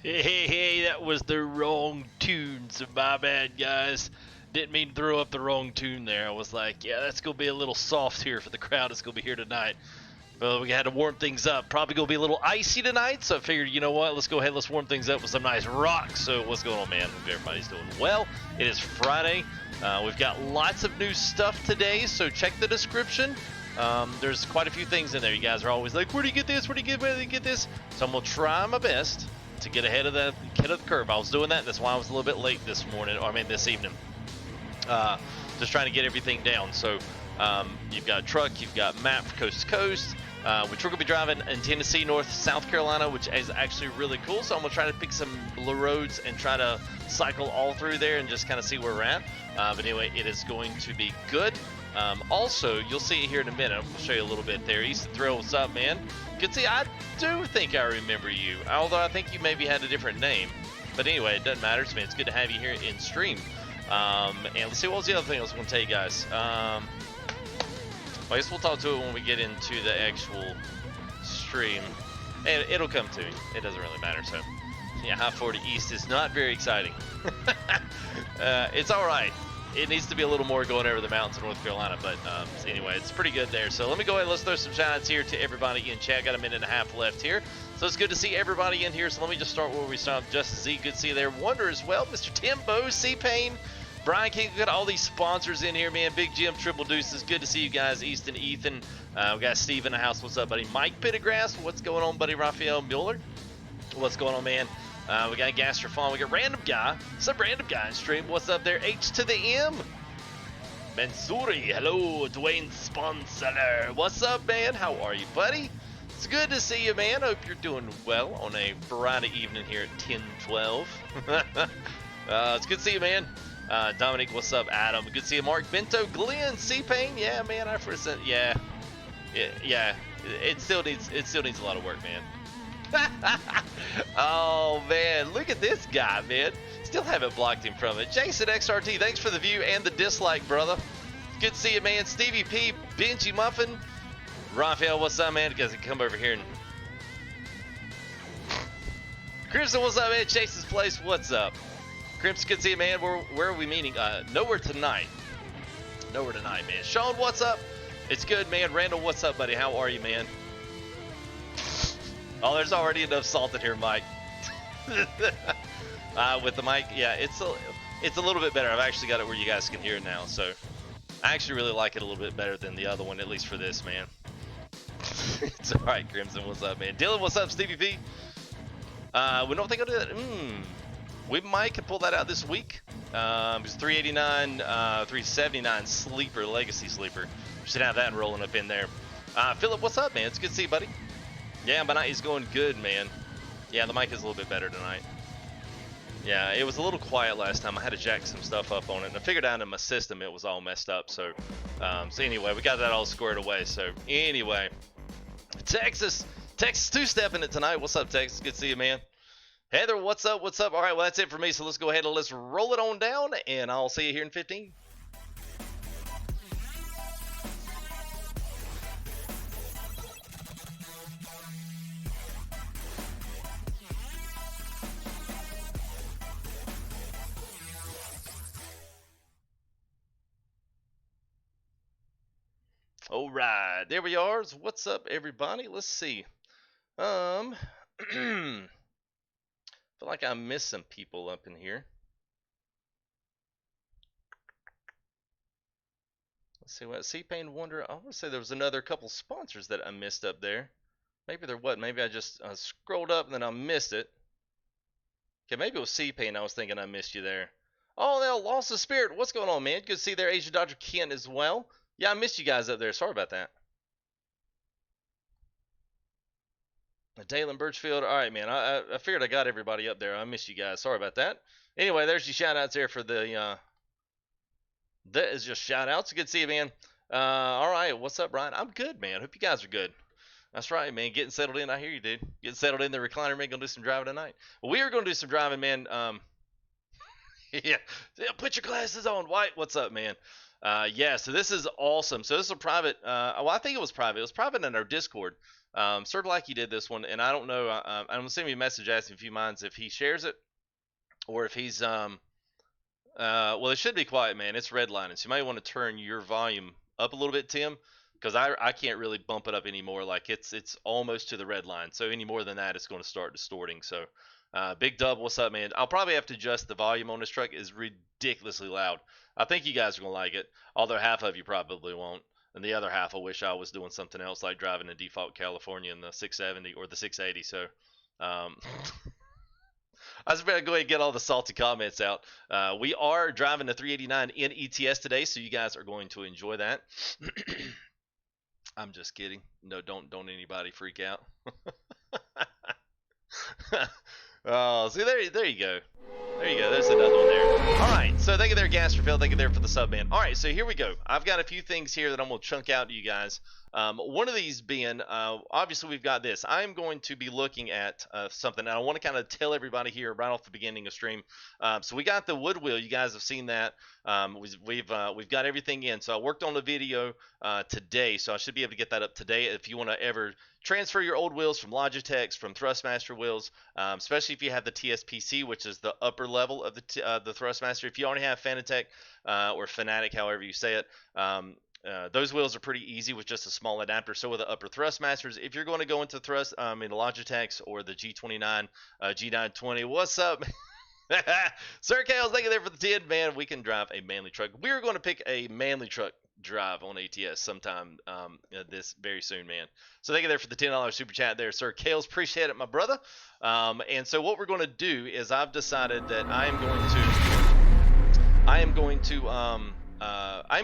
Hey, that was the wrong tune, so my bad, guys. Didn't mean to throw up the wrong tune there. I was like, yeah, that's going to be a little soft here for the crowd that's going to be here tonight. But we had to warm things up. Probably going to be a little icy tonight, so I figured, you know what, let's go ahead, let's warm things up with some nice rock. So what's going on, man? Hope everybody's doing well. It is Friday. We've got lots of new stuff today, so check the description. There's quite a few things in there. You guys are always like, where do you get this? Where do you get this? So I'm going to try my best to get ahead of the curve. I was doing that. That's why I was a little bit late this morning, or I mean this evening. Just trying to get everything down. So you've got a truck, you've got map for coast to coast, which we're going to be driving in Tennessee, North, South Carolina, which is actually really cool. So I'm going to try to pick some roads and try to cycle all through there and just kind of see where we're at. But anyway, it is going to be good. Also, you'll see it here in a minute. I'll show you a little bit there. Easton Thrill, what's up, man? Good to see you. I do think I remember you, although I think you maybe had a different name. But anyway, it doesn't matter to me. It's good to have you here in stream. And let's see, what was the other thing I was going to tell you guys? Well, I guess we'll talk to it when we get into the actual stream. It'll come to me. It doesn't really matter. So, yeah, High 40 East is not very exciting. It's all right. It needs to be a little more going over the mountains of North Carolina, but anyway, it's pretty good there. So let me go ahead and let's throw some shout-outs here to everybody in chat. Got a minute and a half left here. So it's good to see everybody in here. So let me just start where we started. Justice Z, good to see you there. Wonder as well. Mr. Timbo, C-Pain, Brian King, we got all these sponsors in here, man. Big Jim, Triple Deuces, good to see you guys. Easton, Ethan, we got Steve in the house. What's up, buddy? Mike Pittegrass, what's going on, buddy? Raphael Mueller, what's going on, man? We got Gastrofon, we got Random Guy. What's up, Random Guy in stream? What's up there? H to the M. Mansouri, hello. Dwayne Sponsor, what's up, man? How are you, buddy? It's good to see you, man. Hope you're doing well on a Friday evening here at 10:12. It's good to see you, man. Dominic, what's up? Adam, good to see you. Mark Bento, Glenn, C-Pain, yeah, man. I first said, yeah. It still needs a lot of work, man. Oh man, look at this guy, man. Still haven't blocked him from it. Jason XRT, thanks for the view and the dislike, brother. Good to see you, man. Stevie P, Benji Muffin, Raphael, what's up, man? Guys, come over here and Crimson, what's up, man? Chase's place, what's up? Crimson, good to see you, man. Where are we meeting? Nowhere tonight. Nowhere tonight, man. Sean, what's up? It's good, man. Randall, what's up, buddy? How are you, man? Oh, there's already enough salt in here, Mike. With the mic, yeah, it's a little bit better. I've actually got it where you guys can hear it now, so I actually really like it a little bit better than the other one, at least for this, man. It's all right, Crimson. What's up, man? Dylan, what's up? Stevie P. We don't think I'll do that. We might could pull that out this week. It's 389, 379 sleeper, legacy sleeper. We should have that rolling up in there. Philip, what's up, man? It's good to see you, buddy. Yeah, my night is going good, man. Yeah, the mic is a little bit better tonight. Yeah, it was a little quiet last time. I had to jack some stuff up on it, and I figured out in my system it was all messed up. So anyway, we got that all squared away. So anyway, Texas two-stepping it tonight. What's up, Texas? Good to see you, man. Heather, what's up? What's up? All right, well, that's it for me. So let's go ahead and let's roll it on down, and I'll see you here in 15. All right, there we are. So what's up, everybody? Let's see. Feel like I missed some people up in here. Let's see what C-Pain Wonder. I want to say there was another couple sponsors that I missed up there. Maybe there wasn't. Maybe I just scrolled up and then I missed it. Okay, maybe it was C-Pain. I was thinking I missed you there. Oh, they all lost the spirit. What's going on, man? Good to see there, Asia Dodger Kent as well. Yeah, I missed you guys up there. Sorry about that. Dalen Birchfield. All right, man. I figured I got everybody up there. I missed you guys. Sorry about that. Anyway, there's your shout-outs there for the... that is just shout-outs. Good to see you, man. All right. What's up, Brian? I'm good, man. Hope you guys are good. That's right, man. Getting settled in. I hear you, dude. Getting settled in the recliner, man. Gonna do some driving tonight. Well, we are gonna do some driving, man. Yeah. Yeah, put your glasses on, White. What's up, man? Yeah, so this is awesome. So this is a private. Well, I think it was private. It was private in our Discord. Sir Blackie did this one, and I don't know. I'm gonna send me a message asking if he minds if he shares it or if he's well, it should be quiet, man. It's redlining, so you might want to turn your volume up a little bit, Tim, because I can't really bump it up anymore. Like it's almost to the red line. So any more than that, it's going to start distorting. So, Big Dub, what's up, man? I'll probably have to adjust the volume on this truck. It's ridiculously loud. I think you guys are gonna like it, although half of you probably won't, and the other half I wish I was doing something else, like driving a default California in the 670 or the 680. So. Um, I was going to go ahead and get all the salty comments out. We are driving the 389 in ETS today, so you guys are going to enjoy that. I'm just kidding. No, don't anybody freak out. Oh, see there you go. There you go. There's another one there. All right. So thank you there, Gasterfield. Thank you there for the sub, man. All right. So here we go. I've got a few things here that I'm going to chunk out to you guys. One of these being, obviously we've got this. I'm going to be looking at something, and I want to kind of tell everybody here right off the beginning of stream. So we got the wood wheel. You guys have seen that. We've got everything in. So I worked on the video today, so I should be able to get that up today. If you want to ever transfer your old wheels from Logitech's, from Thrustmaster wheels, especially if you have the TSPC, which is the upper level of the Thrustmaster. If you already have Fanatec or Fanatic, however you say it, those wheels are pretty easy with just a small adapter. So with the upper Thrustmasters, if you're going to go into Thrust, in the Logitech's or the G29, G920, what's up? Sir Kales, thank you there for the 10. Man, we can drive a manly truck. We're going to pick a manly truck drive on ATS sometime this very soon, man. So thank you there for the $10 super chat there, Sir Kales. Appreciate it, my brother. And so what we're going to do is I've decided that I'm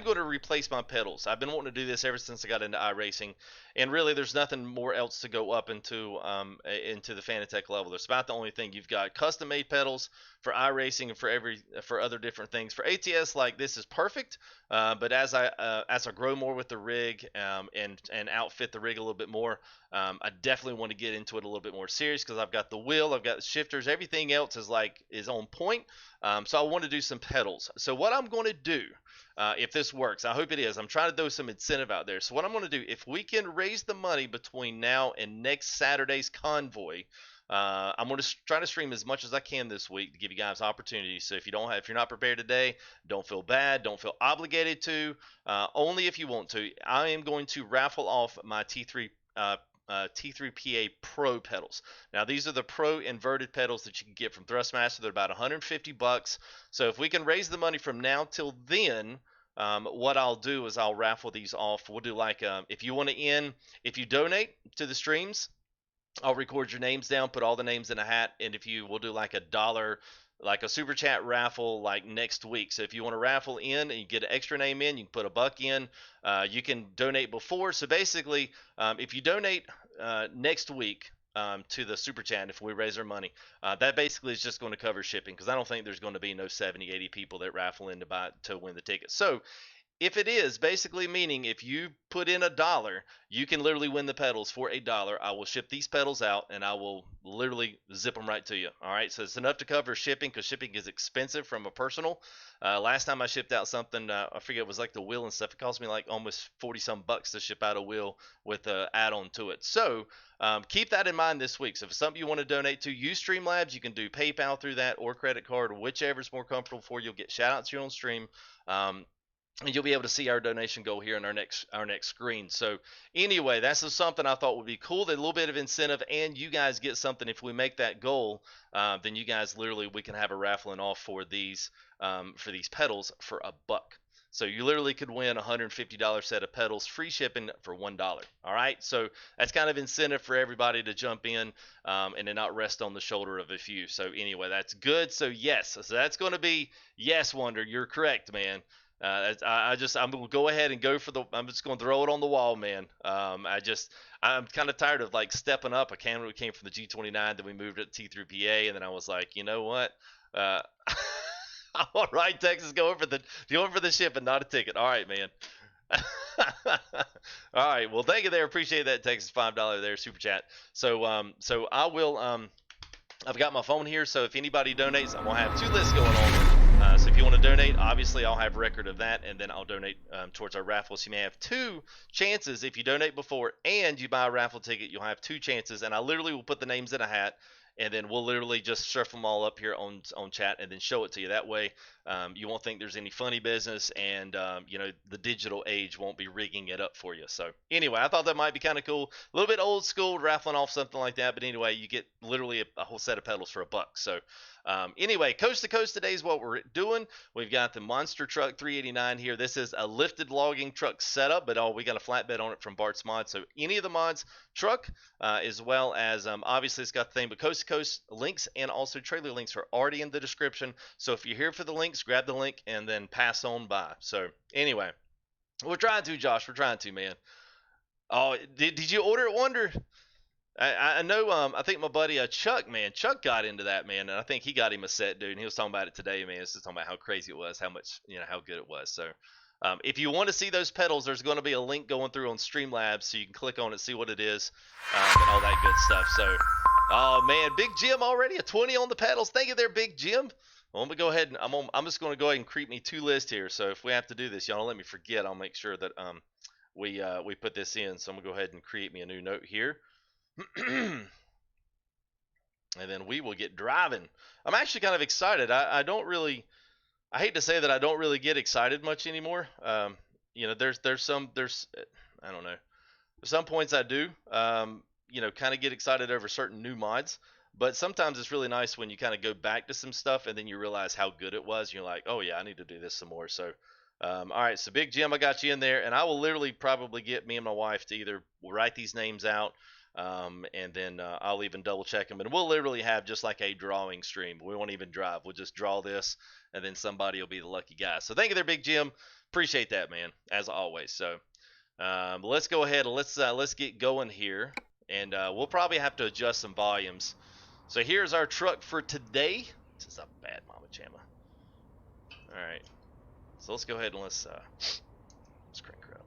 going to replace my pedals. I've been wanting to do this ever since I got into iRacing, and really there's nothing more else to go up into the Fanatec level. It's about the only thing. You've got custom made pedals for iRacing and for other different things. For ATS, like, this is perfect, but as I grow more with the rig and outfit the rig a little bit more, I definitely want to get into it a little bit more serious, because I've got the wheel, I've got the shifters, everything else is on point. So I want to do some pedals. So what I'm going to do, if this works, I hope it is, I'm trying to throw some incentive out there. So what I'm going to do, if we can raise the money between now and next Saturday's Convoy, I'm going to try to stream as much as I can this week to give you guys opportunities. So if you're not prepared today, don't feel bad, don't feel obligated to. Only if you want to. I am going to raffle off my T3 T3PA Pro pedals. Now these are the Pro inverted pedals that you can get from Thrustmaster. They're about $150. So if we can raise the money from now till then, what I'll do is I'll raffle these off. We'll do like if you donate to the streams, I'll record your names down, put all the names in a hat, and we'll do like $1, like a super chat raffle, like next week. So if you want to raffle in and you get an extra name in, you can put $1 in. You can donate before. So basically, if you donate next week to the super chat, if we raise our money, that basically is just going to cover shipping, because I don't think there's going to be no 70, 80 people that raffle in to win the ticket. So if it is, basically meaning if you put in $1, you can literally win the pedals for $1. I will ship these pedals out, and I will literally zip them right to you. All right, so it's enough to cover shipping, because shipping is expensive from a personal. Last time I shipped out something, I forget, it was like the wheel and stuff. It cost me like almost 40 some bucks to ship out a wheel with an add-on to it. So keep that in mind this week. So if it's something you want to donate to, use Streamlabs. You can do PayPal through that, or credit card, or whichever's more comfortable for you. You'll get shout outs here on stream. And you'll be able to see our donation go here in our next screen. So anyway, that's just something I thought would be cool. That a little bit of incentive, and you guys get something if we make that goal. Then you guys we can have a raffling off for these pedals for $1. So you literally could win a $150 set of pedals, free shipping for $1. All right, so that's kind of incentive for everybody to jump in and to not rest on the shoulder of a few. So anyway, that's good. So yes, so that's going to be yes, Wonder. You're correct, man. I'm gonna go ahead and I'm just gonna throw it on the wall, man. I'm kind of tired of like stepping up. We came from the G29, then we moved it to T3PA, and then I was like, you know what? All right, Texas, going for the ship and not a ticket. All right, man. All right, well, thank you there. Appreciate that, Texas, $5 there super chat. So I will. I've got my phone here, so if anybody donates, I'm gonna have two lists going on. So if you want to donate, obviously I'll have record of that, and then I'll donate towards our raffle. So you may have 2 chances if you donate before and you buy a raffle ticket. You'll have 2 chances, and I literally will put the names in a hat, and then we'll literally just shuffle them all up here on chat, and then show it to you. That way, you won't think there's any funny business, and you know, the digital age won't be rigging it up for you. So anyway, I thought that might be kind of cool, a little bit old school, raffling off something like that. But anyway, you get literally a whole set of pedals for $1. So anyway, coast to coast today is what we're doing. We've got the monster truck 389 here. This is a lifted logging truck setup, but we got a flatbed on it from Bart's Mod. So any of the mods truck, as well as obviously it's got the thing, but coast to coast links and also trailer links are already in the description. So if you're here for the links, grab the link and then pass on by. So anyway, we're trying to, Josh. We're trying to, man. Oh, did you order at Wonder? I know. I think my buddy Chuck, man, Chuck got into that, man, and I think he got him a set, dude. And he was talking about it today, man. Just talking about how crazy it was, how much, how good it was. So, if you want to see those pedals, there's going to be a link going through on Streamlabs, so you can click on it, see what it is, and all that good stuff. So, oh man, Big Jim already a 20 on the pedals. Thank you there, Big Jim. Well, I'm gonna go ahead and I'm just gonna go ahead and creep me 2 lists here. So if we have to do this, y'all don't let me forget. I'll make sure that we put this in. So I'm gonna go ahead and create me a new note here. And then we will get driving. I'm actually kind of excited. I don't really, I hate to say that I don't really get excited much anymore. There's I don't know. There's some points I do, kind of get excited over certain new mods. But sometimes it's really nice when you kind of go back to some stuff and then you realize how good it was. And you're like, oh yeah, I need to do this some more. So, all right. So Big Jim, I got you in there, and I will literally probably get me and my wife to either write these names out. And then I'll even double check them, and we'll literally have just like a drawing stream. We won't even drive. We'll just draw this, and then somebody will be the lucky guy. So thank you there, Big Jim. Appreciate that, man, as always. So let's go ahead and let's get going here, and we'll probably have to adjust some volumes. So here's our truck for today. This is a bad mama jamma. All right, so let's go ahead and let's crank her up.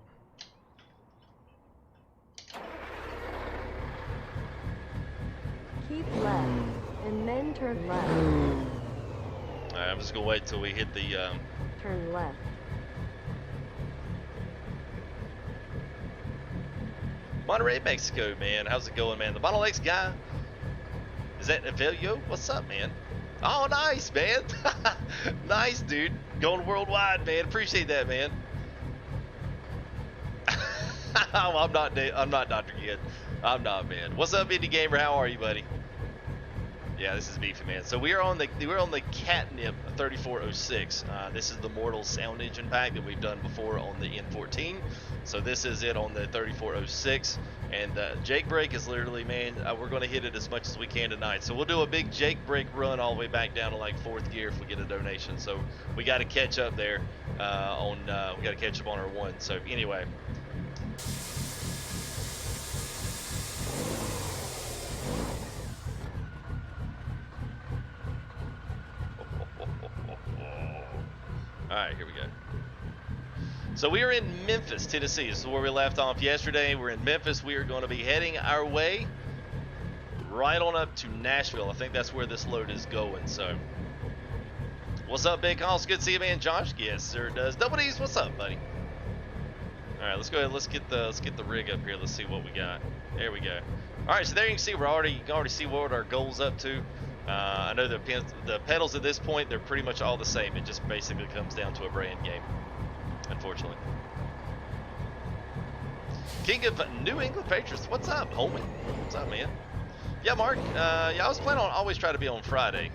Keep left, and then turn left. Alright, I'm just gonna wait till we hit the Turn left. Monterey, Mexico, man. How's it going, man? The Model X guy? Is that Evelio? What's up, man? Oh, nice, man. Nice, dude. Going worldwide, man. Appreciate that, man. I'm not Dr. Kid. I'm not, man. What's up, Indie Gamer? How are you, buddy? Yeah, this is Beefy, man. So we're on the Catnip 3406. This is the Mortal Sound Engine pack that we've done before on the N14. So this is it on the 3406. And Jake Break is literally, man, we're going to hit it as much as we can tonight. So we'll do a big Jake Break run all the way back down to like 4th gear if we get a donation. So we got to catch up there we got to catch up on our one. So anyway. Alright, here we go. So we are in Memphis, Tennessee. This is where we left off yesterday. We're in Memphis. We are going to be heading our way right on up to Nashville. I think that's where this load is going. So, what's up, Big Hoss? Good to see you, man. Josh? Yes, sir, it does. Double D's, what's up, buddy? Alright, let's go ahead. Let's get the rig up here. Let's see what we got. There we go. Alright, so there you can see you can already see what our goal's up to. I know the pedals at this point, they're pretty much all the same. It just basically comes down to a brand game, unfortunately. King of New England Patriots, what's up, homie? What's up, man? Yeah, Mark. Yeah, I was planning on always try to be on Friday.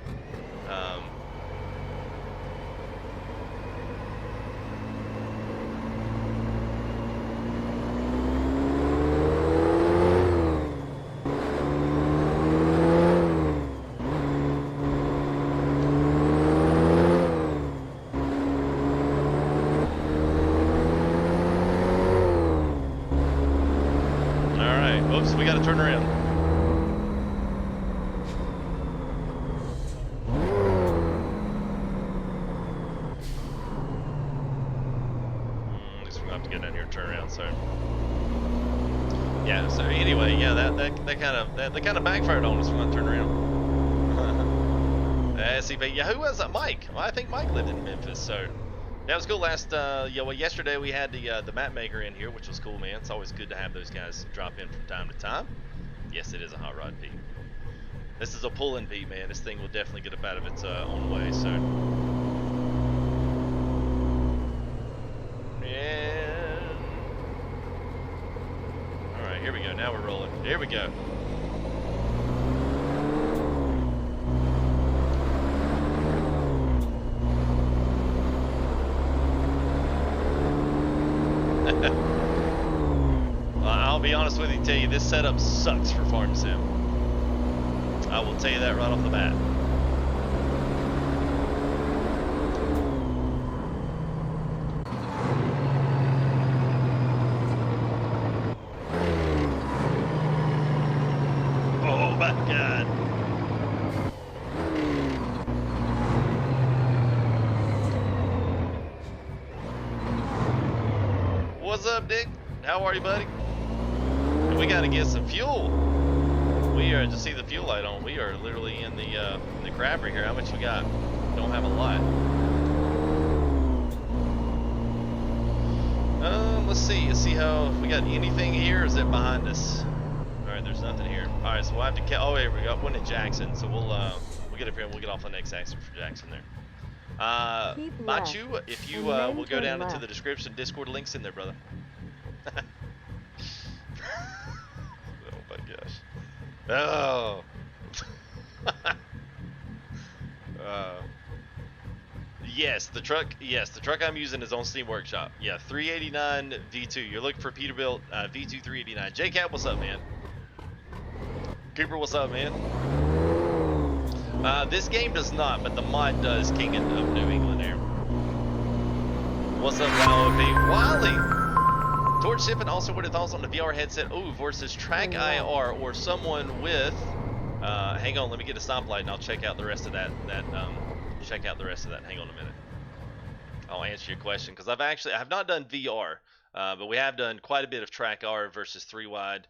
Oops, we gotta turn around. I guess we're gonna have to get down here and turn around, so. Yeah, so anyway, yeah, that kind of backfired on us when I turned around. SCP. Yeah, who was that? Mike. Well, I think Mike lived in Memphis, so that was cool. Yesterday we had the map maker in here, which was cool, man. It's always good to have those guys drop in from time to time. Yes, it is a hot rod, Pete. This is a pulling Pete, man. This thing will definitely get up out of its own way, so. And all right, here we go. Now we're rolling. Here we go. I'll be honest with you, tell you this setup sucks for farm sim. I will tell you that right off the bat. Oh my God. What's up, Dick? How are you, buddy? We got to get some fuel. We are, just see the fuel light on. We are literally in the crabbery here. How much we got? Don't have a lot. Let's see. Let's see how we got anything here. Or is it behind us? All right, there's nothing here. All right, so we'll have to. Oh, here we got one in Jackson. So we'll get up here and we'll get off the next exit for Jackson there. Machu, if you will go down into the description, Discord links in there, brother. Oh my gosh. Oh. Yes, the truck I'm using is on Steam Workshop. Yeah, 389 V2. You're looking for Peterbilt V2 389. JCat, what's up, man? Cooper, what's up, man? This game does not, but the mod does. King of New England there. What's up, Wally? Torch Sippin' also what are thoughts on the VR headset? Ooh, versus Track IR or someone with. Hang on, let me get a stoplight and I'll check out the rest of that. Check out the rest of that. Hang on a minute. I'll answer your question because I've not done VR, but we have done quite a bit of Track IR versus 3 wide.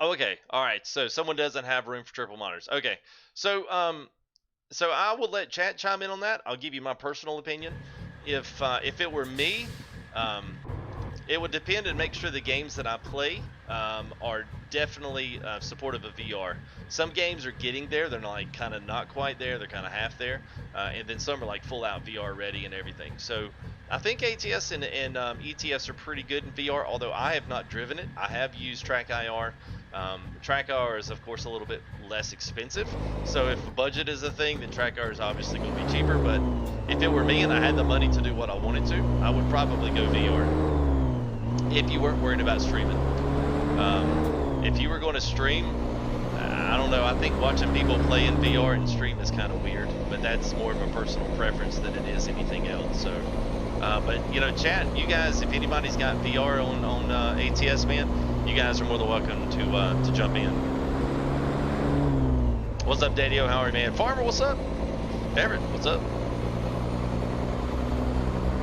Oh, okay, all right. So someone doesn't have room for triple monitors. Okay, so I will let chat chime in on that. I'll give you my personal opinion. If it were me, it would depend and make sure the games that I play are definitely supportive of VR. Some games are getting there. They're like kind of not quite there. They're kind of half there. And then some are like full out VR ready and everything. So I think ATS and ETS are pretty good in VR, although I have not driven it. I have used Track IR. Track IR is of course a little bit less expensive. So if budget is a thing, then Track IR is obviously going to be cheaper. But if it were me and I had the money to do what I wanted to, I would probably go VR. If you weren't worried about streaming. If you were going to stream, I don't know, I think watching people play in VR and stream is kind of weird, but that's more of a personal preference than it is anything else. So, but you know, chat, you guys, if anybody's got VR on ATS, man, you guys are more than welcome to jump in. What's up, Daddy-O? How are you, man? Farmer, what's up? Everett, what's up?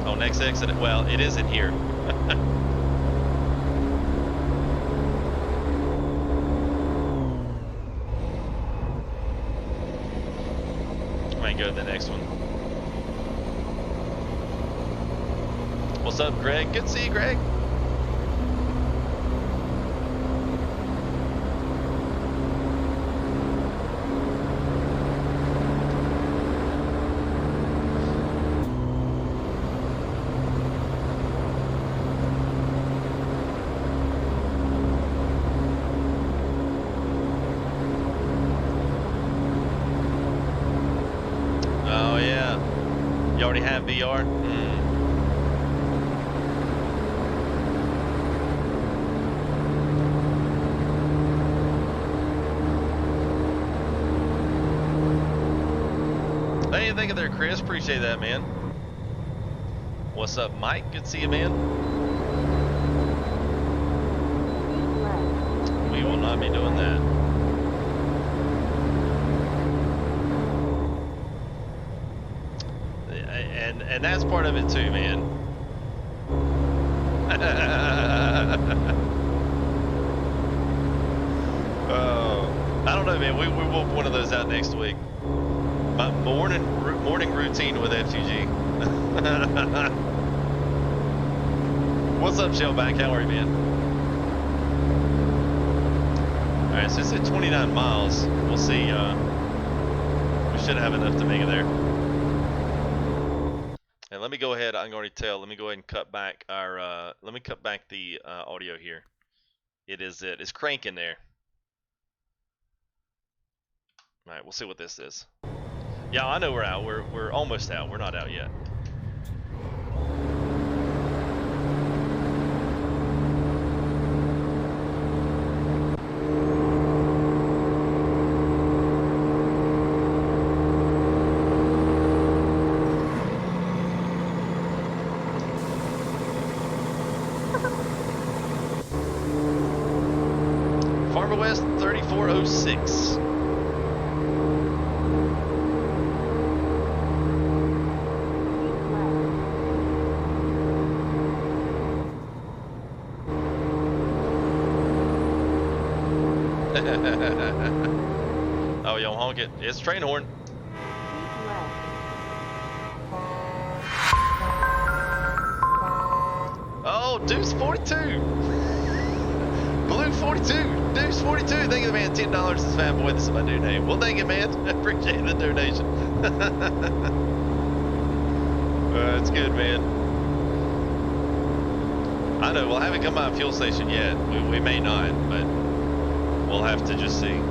Oh, next exit. Well, it isn't here. Go to the next one. What's up, Greg? Good to see you, Greg. VR. What do you think of there, Chris? Appreciate that, man. What's up, Mike? Good to see you, man. We will not be doing that. And that's part of it too, man. Oh, I don't know, man. We will one of those out next week. My morning routine with FUG. What's up, Shellback? How are you, man? Alright, so it's at 29 miles. We'll see. We should have enough to make it there. And let me go ahead. I can already tell. Let me go ahead and cut back our. Let me cut back the audio here. It's cranking there. Alright, we'll see what this is. Yeah, I know we're out. We're almost out. We're not out yet. Farmer West 3406. Oh, yo, honk it. It's train horn. Oh, Deuce 42. Blue 42. Deuce 42. Thank you, man. $10 is fat boy. This is my new name. Well, thank you, man. I appreciate the donation. It's good, man. I know. We'll haven't come by a fuel station yet. We may not, but we'll have to just see.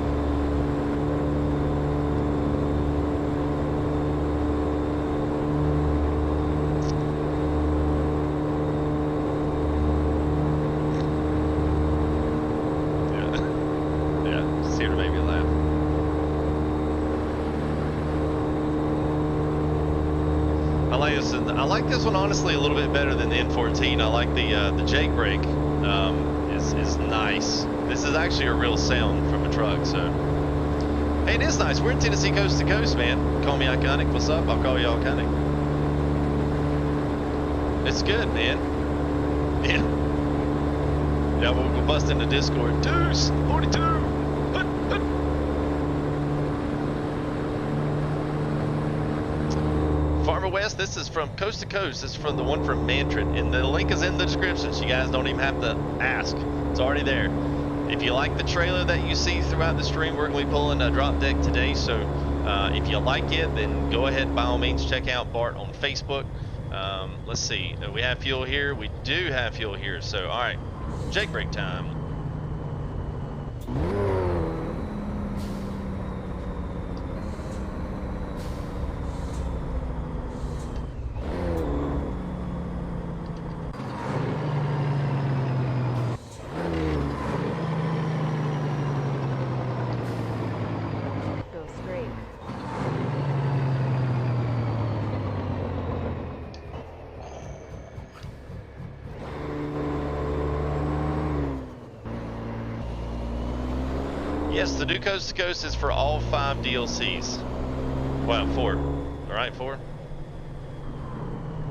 I like this one honestly a little bit better than the N14. I like the Jake brake. Is nice. This is actually a real sound from a truck. So, hey, it is nice. We're in Tennessee coast to coast, man. Call me iconic. What's up? I'll call you iconic. It's good, man. Yeah. Yeah, we'll bust into Discord. Deuce 42. Farmer West, this is from coast to coast. This is from the one from Mantrin, and the link is in the description, so you guys don't even have to ask. It's already there. If you like the trailer that you see throughout the stream, we're going to be pulling a drop deck today, so if you like it, then go ahead, by all means, check out Bart on Facebook. Let's see. We have fuel here. We do have fuel here, so all right. Jake break time. Yes, the new Coast to Coast is for all 5 DLCs. Well, 4. Alright, 4?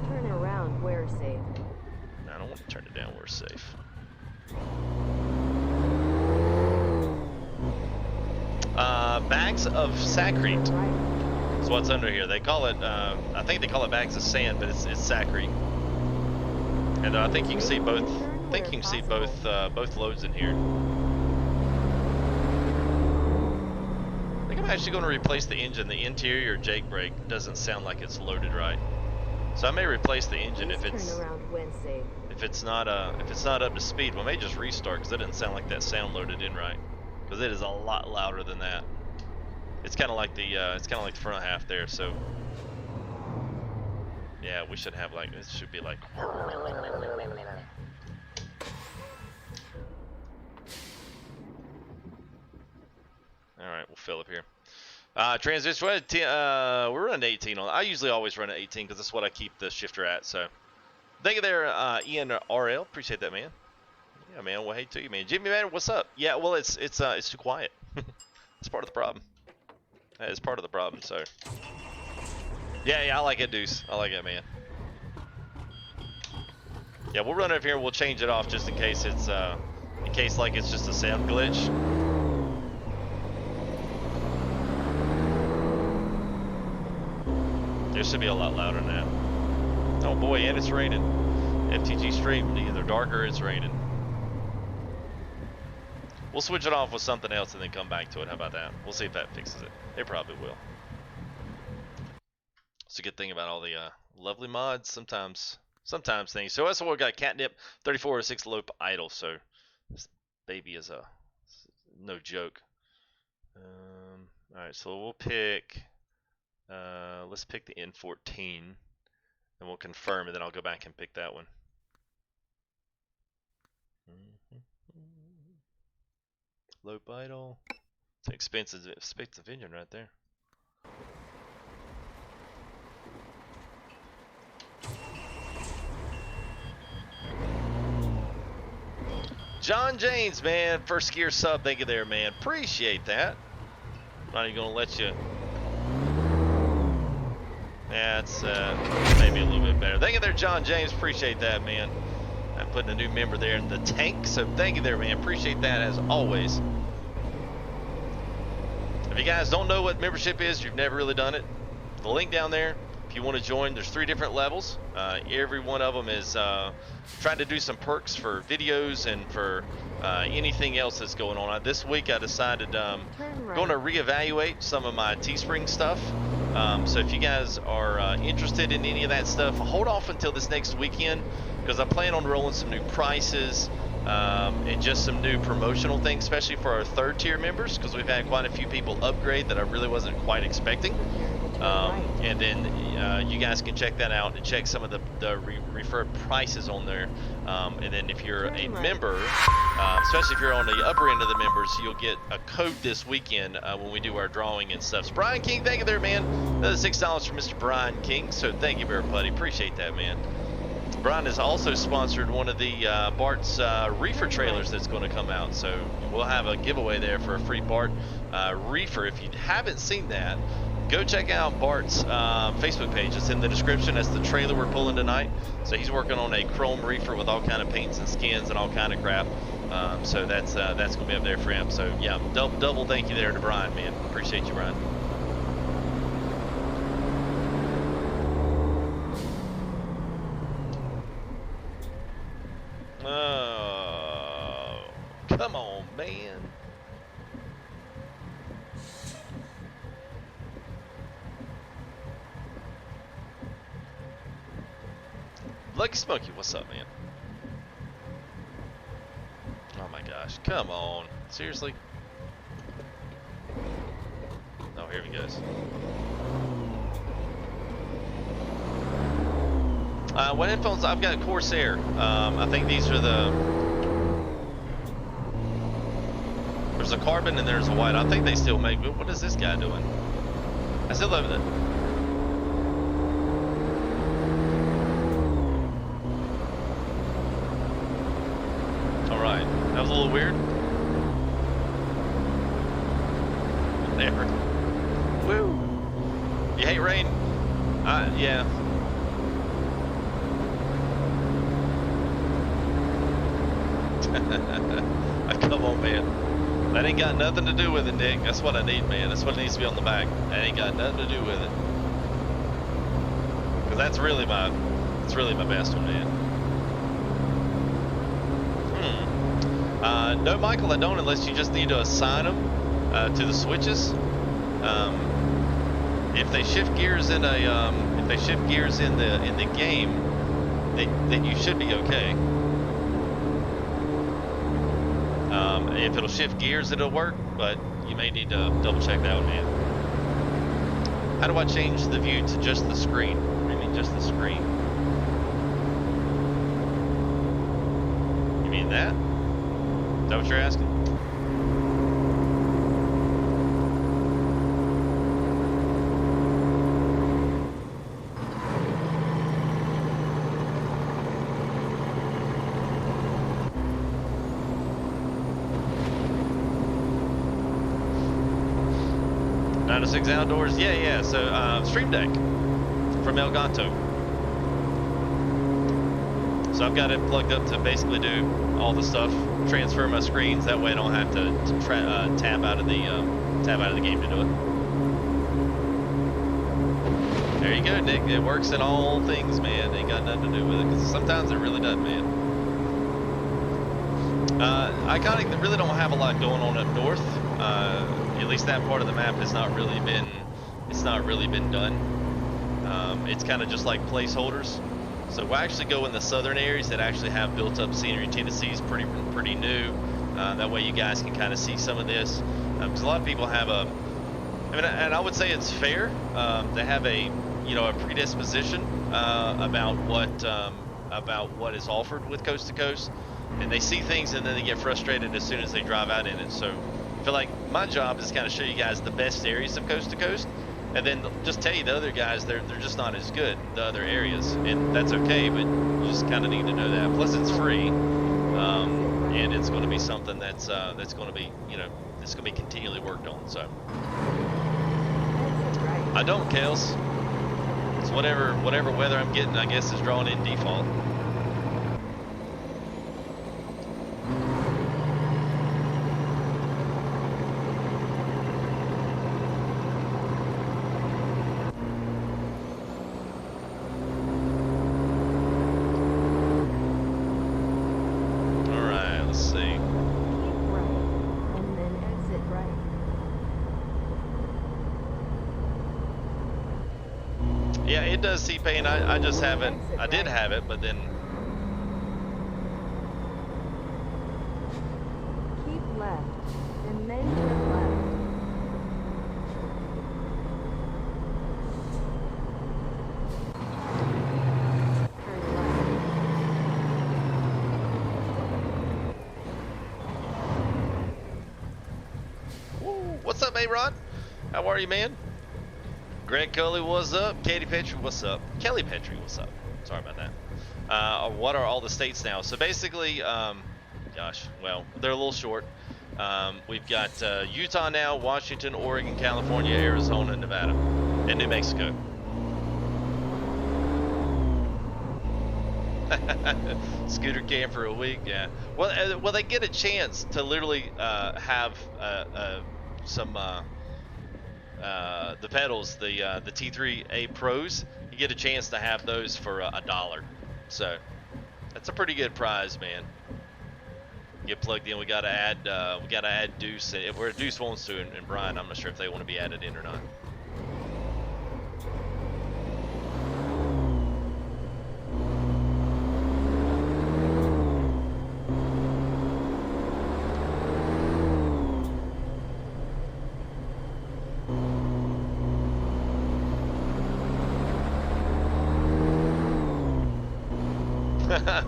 Turn around, we're safe. No, I don't want to turn it down, we're safe. Bags of Sacrete. That's what's under here. They call it, I think they call it bags of sand, but it's Sacrete. And I think you can see both, both loads in here. I'm actually going to replace the engine. The interior Jake brake doesn't sound like it's loaded right, so I may replace the engine if it's not up to speed. We may just restart because it didn't sound like that sound loaded in right, because it is a lot louder than that. It's kind of like the front half there. So yeah, we should have like, it should be like. All right, we'll fill up here. Transition, we're running 18 on. I usually always run at 18 because that's what I keep the shifter at. So, thank you there, Ian RL. Appreciate that, man. Yeah, man. Well, hey to you, man. Jimmy, man, what's up? Yeah, well, it's too quiet. It's part of the problem. That is part of the problem. So, yeah, I like it, Deuce. I like it, man. Yeah, we'll run over here. We'll change it off just in case it's like it's just a sound glitch. This should be a lot louder than that. Oh boy, and it's raining. FTG stream, either dark or it's raining. We'll switch it off with something else and then come back to it. How about that? We'll see if that fixes it. It probably will. It's a good thing about all the lovely mods. Sometimes things. So that's what we got. Catnip 3406 Lope idle. So this baby is no joke. All right, so we'll pick. Let's pick the N14, and we'll confirm, and then I'll go back and pick that one. Lope idle. It's an expensive engine right there. John James, man, first gear sub, thank you there, man. Appreciate that. Not even gonna let you. That's maybe a little bit better. Thank you there, John James. Appreciate that, man. I'm putting a new member there in the tank, so thank you there, man. Appreciate that as always. If you guys don't know what membership is, you've never really done it, the link down there. If you want to join, there's 3 different levels. Every one of them is trying to do some perks for videos and for anything else that's going on. This week I decided I'm going to reevaluate some of my Teespring stuff. So if you guys are interested in any of that stuff, hold off until this next weekend, because I plan on rolling some new prices and just some new promotional things, especially for our 3rd tier members, because we've had quite a few people upgrade that I really wasn't quite expecting. And then you guys can check that out and check some of the referred prices on there. And then if you're a member, especially if you're on the upper end of the members, you'll get a code this weekend when we do our drawing and stuff. So Brian King, thank you there, man. Another $6 from Mr. Brian King. So thank you, everybody. Appreciate that, man. Brian has also sponsored one of the Bart's reefer trailers that's going to come out. So we'll have a giveaway there for a free Bart reefer. If you haven't seen that, go check out Bart's Facebook page. It's in the description. That's the trailer we're pulling tonight. So he's working on a chrome reefer with all kind of paints and skins and all kind of crap. So that's going to be up there for him. So yeah, double thank you there to Brian, man. Appreciate you, Brian. Oh, come on, man. Lucky Smokey, what's up, man? Oh my gosh, come on. Seriously? Oh, here he goes. What headphones? I've got Corsair. I think these are there's a carbon and there's a white. I think they still make, but what is this guy doing? I still love it. Alright, that was a little weird. There. Woo! You hate rain? Yeah. Come on, man. That ain't got nothing to do with it, Nick. That's what I need, man. That's what needs to be on the back. That ain't got nothing to do with it. Cause that's really my best one, man. No, Michael, I don't, unless you just need to assign them to the switches. If they shift gears in the game, then you should be okay. If it'll shift gears, it'll work, but you may need to double check that one, man. How do I change the view to just the screen? I mean, just the screen. You mean that? Is that what you're asking? Six Outdoors, yeah. So Stream Deck from Elgato. So I've got it plugged up to basically do all the stuff, transfer my screens. That way I don't have to tab out of the game to do it. There you go, Nick. It works in all things, man. Ain't got nothing to do with it, because sometimes it really does, man. I kind of really don't have a lot going on up north. At least that part of the map has not really been. It's not really been done. It's kind of just like placeholders. So we'll actually go in the southern areas that actually have built-up scenery. Tennessee's pretty new. That way you guys can kind of see some of this. Because a lot of people have a. I mean, and I would say it's fair. They have a predisposition about what is offered with Coast to Coast, and they see things and then they get frustrated as soon as they drive out in it. So I feel like my job is kind of show you guys the best areas of Coast to Coast, and then just tell you the other guys they're just not as good, the other areas, and that's okay. But you just kind of need to know that. Plus, it's free, and it's going to be something that's going to be it's going to be continually worked on. So. I don't, Kales. It's whatever weather I'm getting, I guess, is drawn in default. Alright, let's see. Keep right, and then exit right. Yeah, it does T-Pain. I just haven't. I did have it, but then. Keep left, and then turn left. Turn left. Woo, what's up, A-Rod? How are you, man? Greg Cully, what's up? Katie Petrie, what's up? Kelly Petrie, what's up? Sorry about that. What are all the states now? So basically, gosh, well, they're a little short. We've got Utah now, Washington, Oregon, California, Arizona, Nevada, and New Mexico. Scooter camp for a week, yeah. Well, they get a chance to literally have some. The pedals, the T3A Pros, you get a chance to have those for $1. So that's a pretty good prize, man. Get plugged in. We gotta add Deuce. If we're Deuce wants to, and Brian, I'm not sure if they want to be added in or not.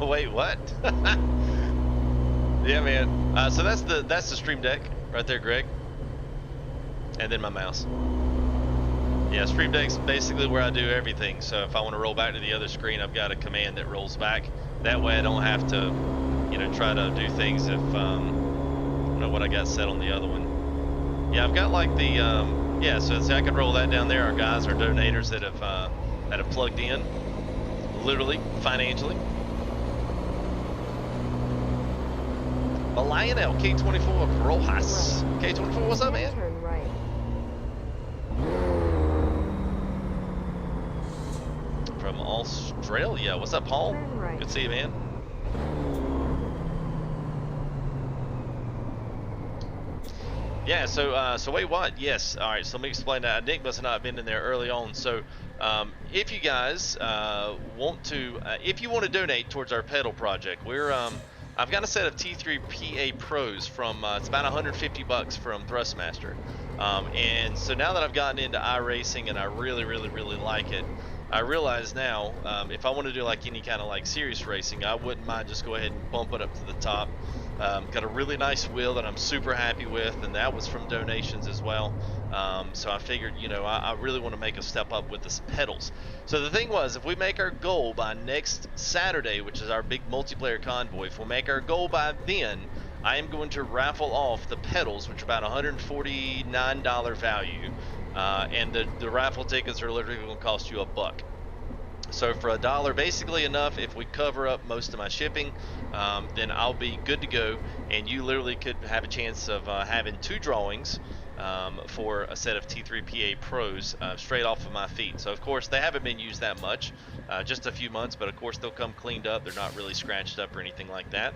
Wait, what? Yeah, man. So that's the Stream Deck right there, Greg. And then my mouse. Yeah, Stream Deck's basically where I do everything. So if I want to roll back to the other screen, I've got a command that rolls back. That way I don't have to, try to do things if what I got set on the other one. Yeah, I've got like the yeah. So see, I could roll that down there. Our guys, our donators that have plugged in, literally financially. Lionel K24 Rojas. K24, what's up, man? Turn right. From Australia. What's up, Paul? Turn right. Good to see you, man. Yeah, so wait, what? Yes. All right, so let me explain that. Nick must have not been in there early on. So if you guys want to donate towards our pedal project, I've got a set of T3PA Pros from, it's about $150 from Thrustmaster. And so now that I've gotten into iRacing and I really, really, really like it, I realize now, if I want to do like any kind of like serious racing, I wouldn't mind just go ahead and bump it up to the top. Got a really nice wheel that I'm super happy with, and that was from donations as well. So I figured, I really want to make a step up with the pedals. So the thing was, if we make our goal by next Saturday, which is our big multiplayer convoy, if we make our goal by then, I am going to raffle off the pedals, which are about $149 value. And the raffle tickets are literally going to cost you $1. So for $1, basically enough, if we cover up most of my shipping, then I'll be good to go. And you literally could have a chance of having 2 drawings for a set of T3 PA Pros straight off of my feet. So of course they haven't been used that much, just a few months, but of course they'll come cleaned up. They're not really scratched up or anything like that.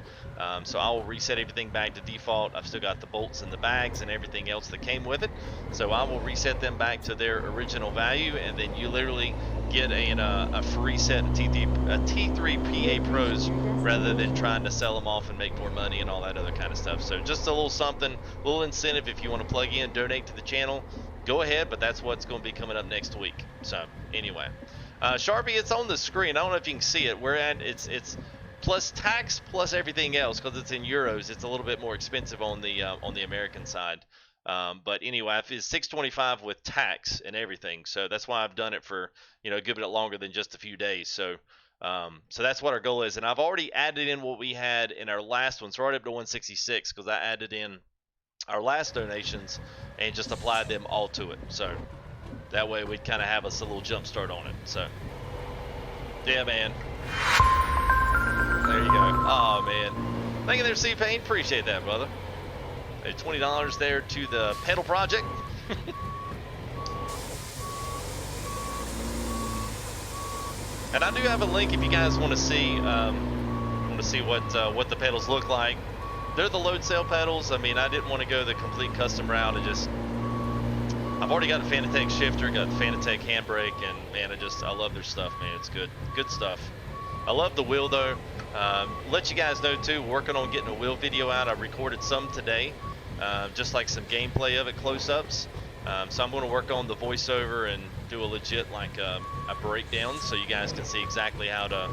So I will reset everything back to default. I've still got the bolts and the bags and everything else that came with it. So I will reset them back to their original value, and then you literally get a free set of T3 PA Pros rather than trying to sell them off and make more money and all that other kind of stuff. So just a little something, a little incentive if you want to plug in, donate to the channel, go ahead, but that's what's going to be coming up next week. So anyway, Sharpie, it's on the screen. I don't know if you can see it. We're at it's plus tax plus everything else because it's in euros. It's a little bit more expensive on the American side. But anyway, it's 625 with tax and everything. So that's why I've done it for a good bit longer than just a few days. So that's what our goal is. And I've already added in what we had in our last one. So we're already up to 166 because I added in our last donations and just applied them all to it. So that way we'd kind of have us a little jump start on it. So yeah, man. There you go. Oh man. Thank you there, C-Pain. Appreciate that, brother. Hey, $20 there to the pedal project. And I do have a link if you guys want to see what the pedals look like. They're the load cell pedals. I mean, I didn't want to go the complete custom route. I've already got a Fanatec shifter, got the Fanatec handbrake, and man, I love their stuff, man. It's good stuff. I love the wheel though. Let you guys know too, working on getting a wheel video out. I recorded some today, just like some gameplay of it, close-ups. So I'm going to work on the voiceover and do a legit a breakdown so you guys can see exactly how to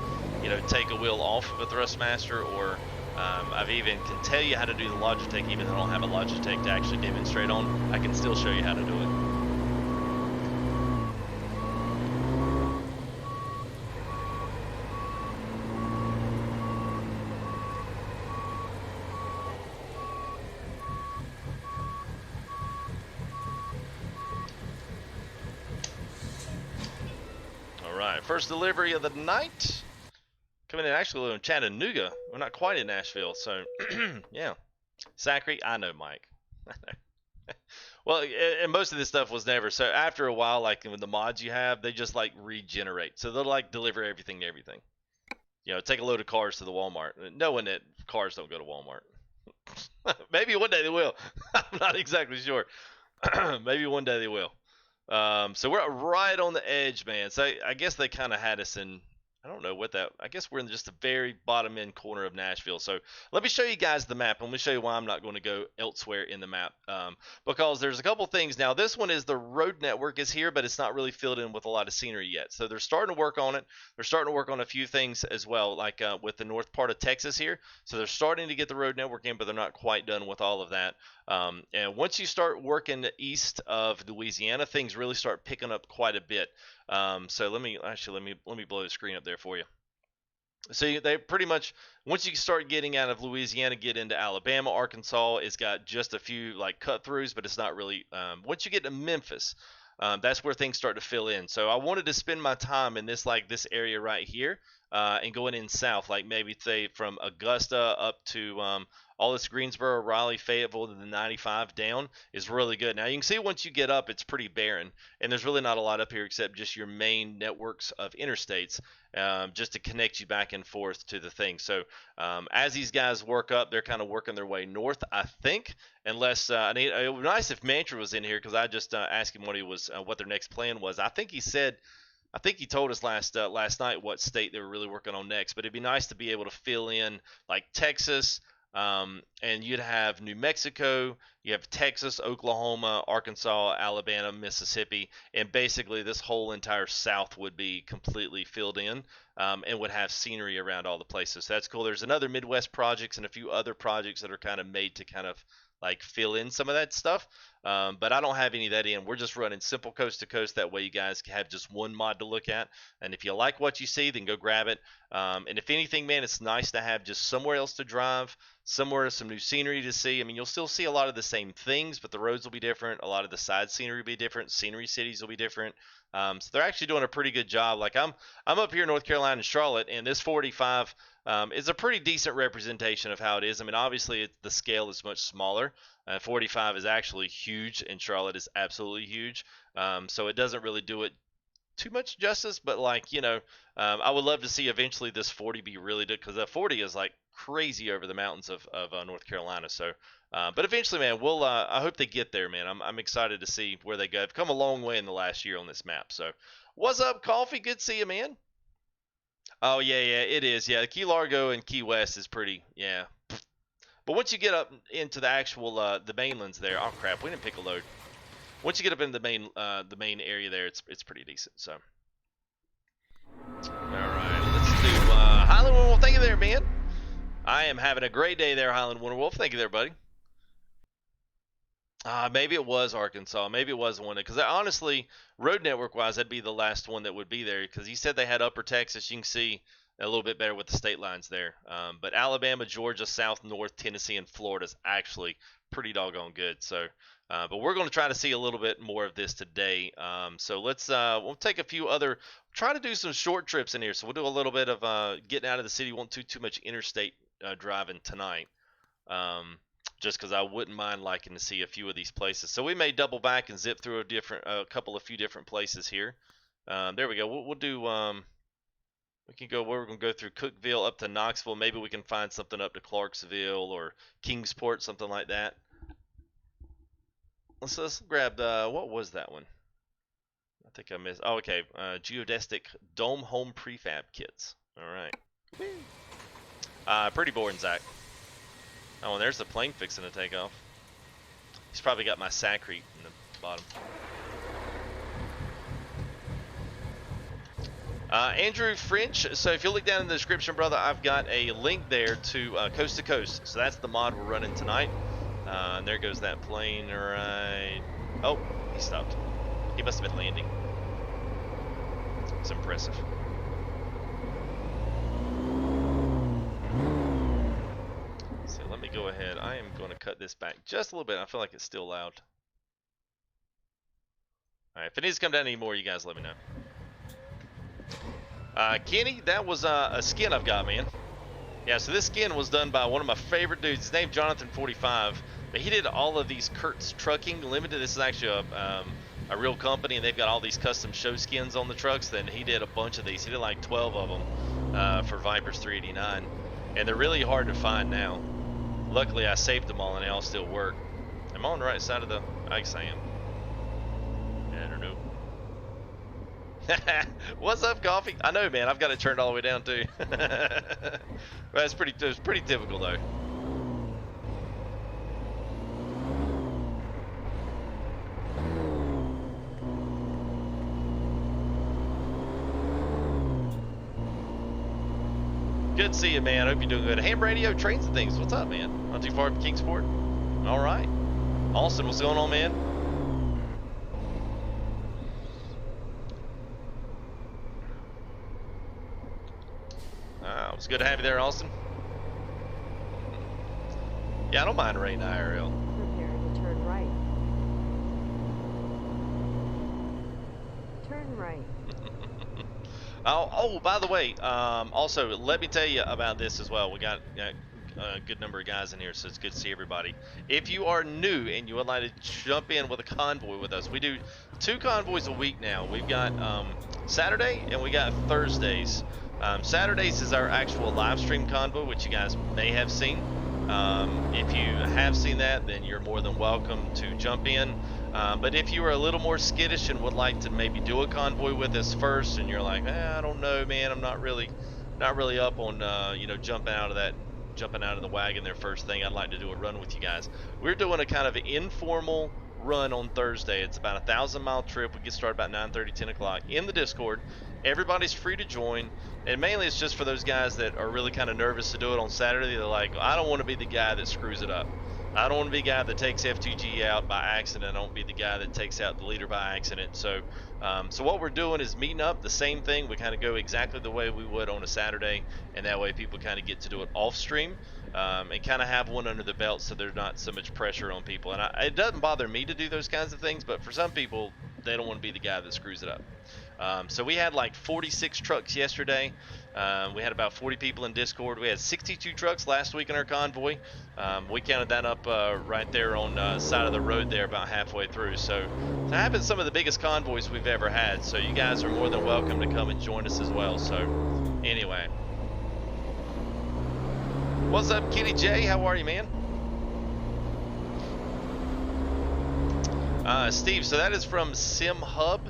take a wheel off of a Thrustmaster, or I've even can tell you how to do the Logitech even though I don't have a Logitech to actually demonstrate on. I can still show you how to do it. First delivery of the night. Coming in actually in Chattanooga. We're not quite in Nashville, so yeah. Zachary, I know Mike. I know. Well, and most of this stuff was never. So after a while, like with the mods you have, they just regenerate. So they'll deliver everything to everything. Take a load of cars to the Walmart. Knowing that cars don't go to Walmart. Maybe one day they will. I'm not exactly sure. Maybe one day they will. So we're right on the edge, man. So I guess they kind of had us in, I don't know what that, I guess we're in just the very bottom end corner of Nashville. So let me show you guys the map. Let me show you why I'm not going to go elsewhere in the map. Because there's a couple things. Now this one is the road network is here, but it's not really filled in with a lot of scenery yet. So they're starting to work on it. They're starting to work on a few things as well, like with the north part of Texas here. So they're starting to get the road network in, but they're not quite done with all of that. And once you start working east of Louisiana, things really start picking up quite a bit. So let me blow the screen up there for you. So they pretty much, once you start getting out of Louisiana, get into Alabama, Arkansas, it's got just a few cut throughs, but it's not really. Once you get to Memphis, that's where things start to fill in. So I wanted to spend my time in this area right here, and going in south, like maybe say from Augusta up to all this Greensboro, Raleigh, Fayetteville to the 95 down is really good. Now you can see once you get up, it's pretty barren, and there's really not a lot up here except just your main networks of interstates, just to connect you back and forth to the thing. So as these guys work up, they're kind of working their way north, I think. Unless it would be nice if Mantra was in here, because I just asked him what their next plan was. I think he told us last night what state they were really working on next. But it'd be nice to be able to fill in like Texas. And you'd have New Mexico, you have Texas, Oklahoma, Arkansas, Alabama, Mississippi, and basically this whole entire South would be completely filled in, and would have scenery around all the places. So that's cool. There's another Midwest projects and a few other projects that are kind of made to kind of fill in some of that stuff. But I don't have any of that in. We're just running simple coast to coast. That way you guys can have just one mod to look at. And if you like what you see, then go grab it. And if anything, man, it's nice to have just somewhere else to drive, somewhere, some new scenery to see. I mean, you'll still see a lot of the same things, but the roads will be different. A lot of the side scenery will be different. Scenery cities will be different. So they're actually doing a pretty good job. Like I'm up here in North Carolina and Charlotte, and this 45 is a pretty decent representation of how it is. I mean, obviously the scale is much smaller. 45 is actually huge, and Charlotte is absolutely huge. So it doesn't really do it too much justice, but like I would love to see eventually this 40 be really good, because that 40 is like crazy over the mountains of North Carolina. So, but eventually, man, we'll. I hope they get there, man. I'm excited to see where they go. They've come a long way in the last year on this map. So, what's up, Coffee? Good to see you, man. Oh yeah, yeah, it is. Yeah, Key Largo and Key West is pretty. Yeah, but once you get up into the actual the mainlands there, oh crap, we didn't pick a load. Once you get up in the main area there, it's pretty decent. So. Alright, let's do Highland Winterwolf. Thank you there, man. I am having a great day there, Highland Winterwolf. Thank you there, buddy. Maybe it was Arkansas. Maybe it was one. Because honestly, road network wise, that'd be the last one that would be there. Because he said they had Upper Texas. You can see a little bit better with the state lines there. But Alabama, Georgia, South, North, Tennessee, and Florida is actually pretty doggone good. So, but we're going to try to see a little bit more of this today. So we'll take a few other, try to do some short trips in here. So we'll do a little bit of getting out of the city. Won't do too much interstate driving tonight. Just because I wouldn't mind liking to see a few of these places. So we may double back and zip through a few different places here. There we go. We'll do. We can go. We're going to go through Cookeville up to Knoxville. Maybe we can find something up to Clarksville or Kingsport, something like that. Let's grab the. What was that one? I think I missed. Oh, okay. Geodesic Dome Home Prefab Kits. All right. Pretty boring, Zach. Oh, and there's the plane fixing to take off. He's probably got my Sacrete in the bottom. Andrew French. So if you look down in the description, brother, I've got a link there to Coast to Coast. So that's the mod we're running tonight. And there goes that plane. Right. Oh, he stopped. He must have been landing. It's impressive. So let me go ahead. I am going to cut this back just a little bit. I feel like it's still loud. Alright, if it needs to come down anymore, you guys let me know. Kenny, that was a skin I've got, man. Yeah, so this skin was done by one of my favorite dudes. His name's Jonathan45. But he did all of these Kurtz Trucking Limited. This is actually a real company, and they've got all these custom show skins on the trucks. Then he did a bunch of these. He did like 12 of them for Vipers 389. And they're really hard to find now. Luckily, I saved them all, and they all still work. Am I on the right side of the... I guess I am. I don't know. What's up, Coffee? I know, man. I've got it turned all the way down, too. Well, it's pretty typical, though. Good to see you, man. Hope you're doing good. Ham Radio, Trains and Things. What's up, man? Not too far from Kingsport? All right. Austin, what's going on, man? It's good to have you there, Austin. Yeah, I don't mind rain IRL. Preparing to turn right. Turn right. Oh, by the way, also, let me tell you about this as well. We got a good number of guys in here, so it's good to see everybody. If you are new and you would like to jump in with a convoy with us, we do 2 convoys a week now. We've got Saturday and we got Thursdays. Saturdays is our actual live stream convoy, which you guys may have seen. If you have seen that, then you're more than welcome to jump in. But if you are a little more skittish and would like to maybe do a convoy with us first, and you're like, I don't know, man, I'm not really up on jumping out of the wagon there first thing. I'd like to do a run with you guys. We're doing a kind of informal run on Thursday. It's about a 1,000-mile trip. We get started about 9:30, 10 o'clock in the Discord. Everybody's free to join, and mainly it's just for those guys that are really kind of nervous to do it on Saturday. They're like, I don't want to be the guy that screws it up. I don't want to be the guy that takes F2G out by accident. I don't want to be the guy that takes out the leader by accident. So what we're doing is meeting up, the same thing. We kind of go exactly the way we would on a Saturday, and that way people kind of get to do it off stream and kind of have one under the belt, so there's not so much pressure on people. And it doesn't bother me to do those kinds of things, but for some people, they don't want to be the guy that screws it up. So we had like 46 trucks yesterday. We had about 40 people in Discord. We had 62 trucks last week in our convoy. We counted that up right there on side of the road there about halfway through. So having some of the biggest convoys we've ever had. So you guys are more than welcome to come and join us as well. So anyway. What's up, Kitty J? How are you, man? Steve, so that is from Sim Hub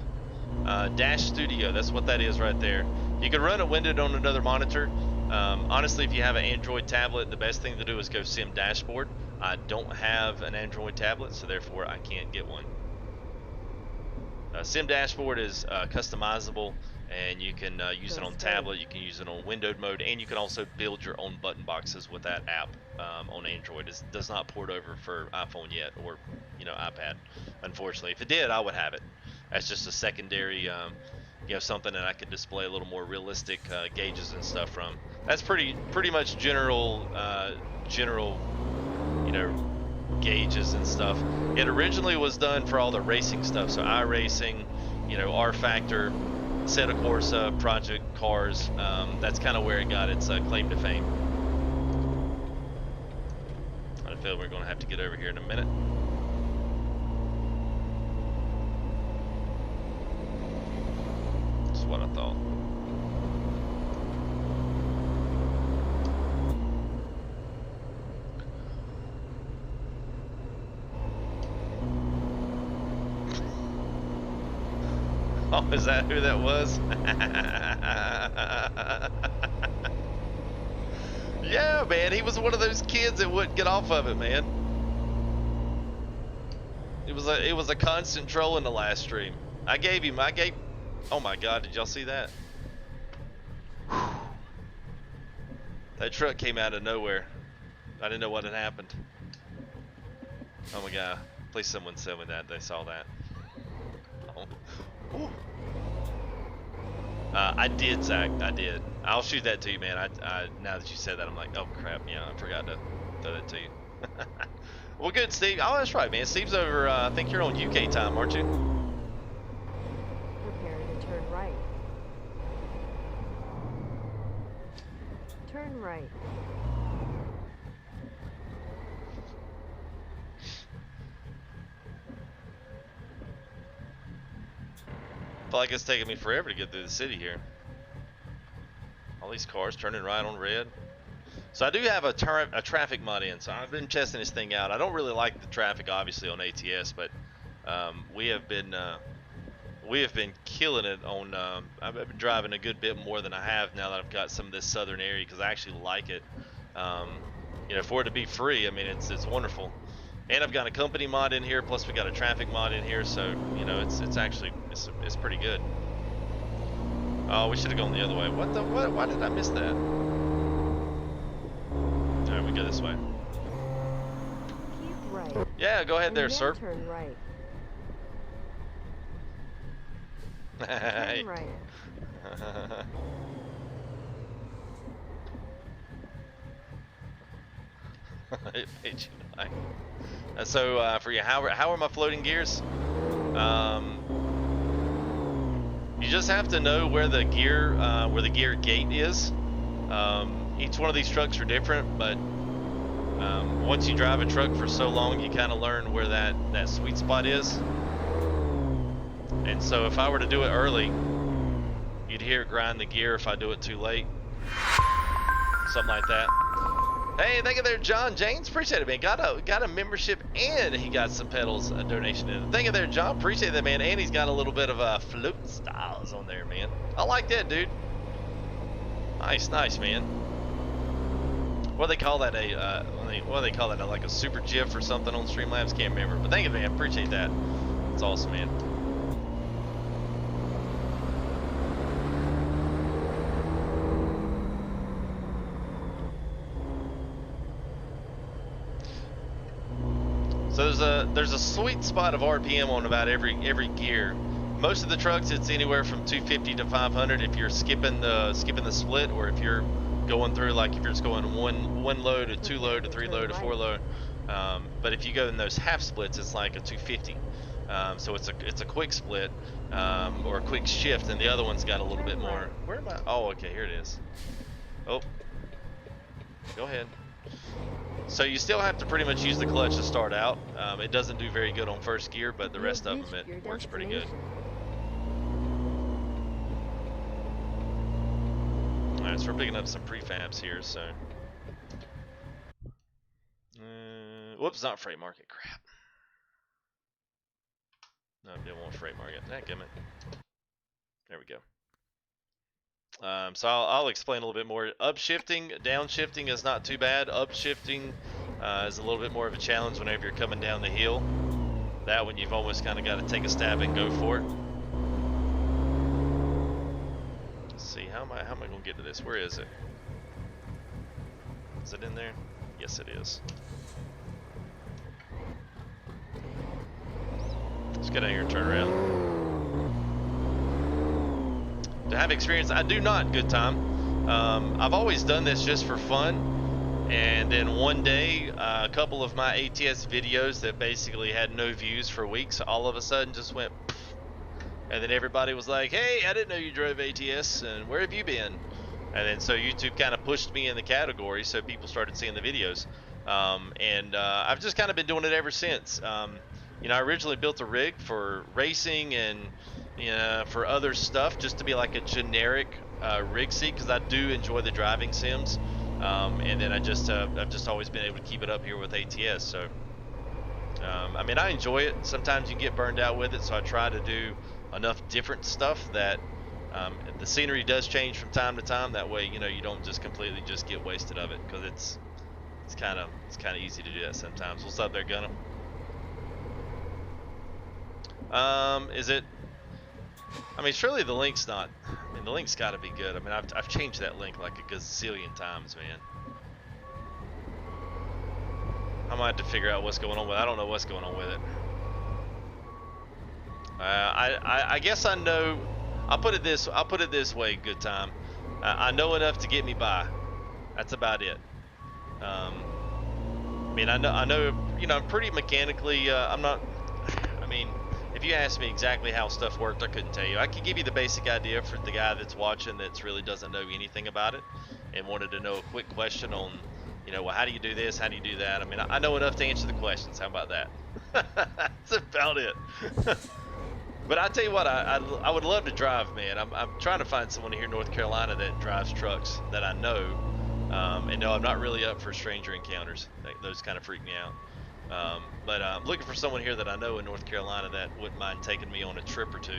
Dash Studio. That's what that is right there. You can run it windowed on another monitor. Honestly, if you have an Android tablet, the best thing to do is go Sim Dashboard. I don't have an Android tablet, so therefore I can't get one. Sim Dashboard is customizable, and you can use it on tablet, you can use it on windowed mode, and you can also build your own button boxes with that app on Android. It does not port over for iPhone yet, or iPad, unfortunately. If it did, I would have it. That's just a secondary, something that I could display a little more realistic gauges and stuff from. That's pretty much general, gauges and stuff. It originally was done for all the racing stuff, so iRacing, R Factor, Seta Corsa, Project Cars. That's kind of where it got its claim to fame. I feel we're going to have to get over here in a minute. That's what I thought. Oh, is that who that was? Yeah, man, he was one of those kids that wouldn't get off of it, man. It was a constant troll in the last stream. I gave, oh my god, did y'all see that? That truck came out of nowhere. I didn't know what had happened. Oh my god, please someone tell me that they saw that. Oh. I did, Zach. I did. I'll shoot that to you, man. Now that you said that, I'm like, oh crap, I forgot to throw that to you. Well, good, Steve. Oh, that's right, man. Steve's over. I think you're on UK time, aren't you? Prepare to turn right. Turn right. I feel like it's taking me forever to get through the city here. All these cars turning right on red. So I do have a traffic mod in, so I've been testing this thing out. I don't really like the traffic, obviously, on ATS, but we have been killing it on. I've been driving a good bit more than I have now that I've got some of this southern area because I actually like it. For it to be free, I mean, it's wonderful. And I've got a company mod in here, plus we got a traffic mod in here, so it's actually it's pretty good. Oh, we should have gone the other way. What? Why did I miss that? All right, we go this way. Keep right. Yeah, go ahead there, sir. Turn right. Hey. Turn right. It made you like. So for you, how are my floating gears? You just have to know where the gear gate is. Each one of these trucks are different, but once you drive a truck for so long, you kind of learn where that sweet spot is. And so if I were to do it early, you'd hear it grind the gear. If I do it too late, something like that. Hey, thank you there, John James. Appreciate it, man. Got a membership, and he got some pedals, a donation in. Thank you there, John. Appreciate that, man. And he's got a little bit of float styles on there, man. I like that, dude. Nice, man. What do they call that? What do they call that? Like a super GIF or something on Streamlabs? Can't remember. But thank you, man. Appreciate that. It's awesome, man. So there's a sweet spot of RPM on about every gear. Most of the trucks, it's anywhere from 250 to 500 if you're skipping the split, or if you're going through, like if you're just going one load to two load to three load to four load. But if you go in those half splits, it's like a 250. So it's a quick split, or a quick shift, and the other one's got a little bit more. Where am I? Oh, okay, here it is. Oh, go ahead. So you still have to pretty much use the clutch to start out. It doesn't do very good on first gear, but the rest of them it works pretty good. Alright, so we're picking up some prefabs here, so. Whoops, not freight market, crap. No, I didn't want freight market. Damn it. There we go. So I'll explain a little bit more. Upshifting, downshifting is not too bad. Upshifting is a little bit more of a challenge whenever you're coming down the hill. That one you've almost kind of got to take a stab and go for it. Let's see, how am I going to get to this? Where is it? Is it in there? Yes, it is. Let's get out here and turn around. To have experience, I do not. Good time. I've always done this just for fun, and then one day a couple of my ATS videos that basically had no views for weeks all of a sudden just went pff, and then everybody was like, hey, I didn't know you drove ATS, and where have you been? And then so YouTube kind of pushed me in the category, so people started seeing the videos, and I've just kind of been doing it ever since. You know, I originally built a rig for racing and for other stuff, just to be like a generic rig seat, because I do enjoy the driving sims, and then I've just always been able to keep it up here with ATS. So I mean, I enjoy it. Sometimes you get burned out with it, so I try to do enough different stuff that the scenery does change from time to time. That way, you don't just completely just get wasted of it, because it's kind of easy to do that sometimes. What's up there, Gunna? Is it? I mean, surely the link's not. I mean, the link's got to be good. I mean, I've changed that link like a gazillion times, man. I might have to figure out what's going on with it. I don't know what's going on with it. I guess I know. I'll put it this way. Good time. I know enough to get me by. That's about it. I mean, I know. I'm pretty mechanically. I'm not. I mean, if you asked me exactly how stuff worked, I couldn't tell you. I could give you the basic idea for the guy that's watching that really doesn't know anything about it and wanted to know a quick question on, well, how do you do this? How do you do that? I mean, I know enough to answer the questions. How about that? That's about it. But I tell you what, I would love to drive, man. I'm trying to find someone here in North Carolina that drives trucks that I know. And no, I'm not really up for stranger encounters. Those kind of freak me out. But I'm looking for someone here that I know in North Carolina that wouldn't mind taking me on a trip or two,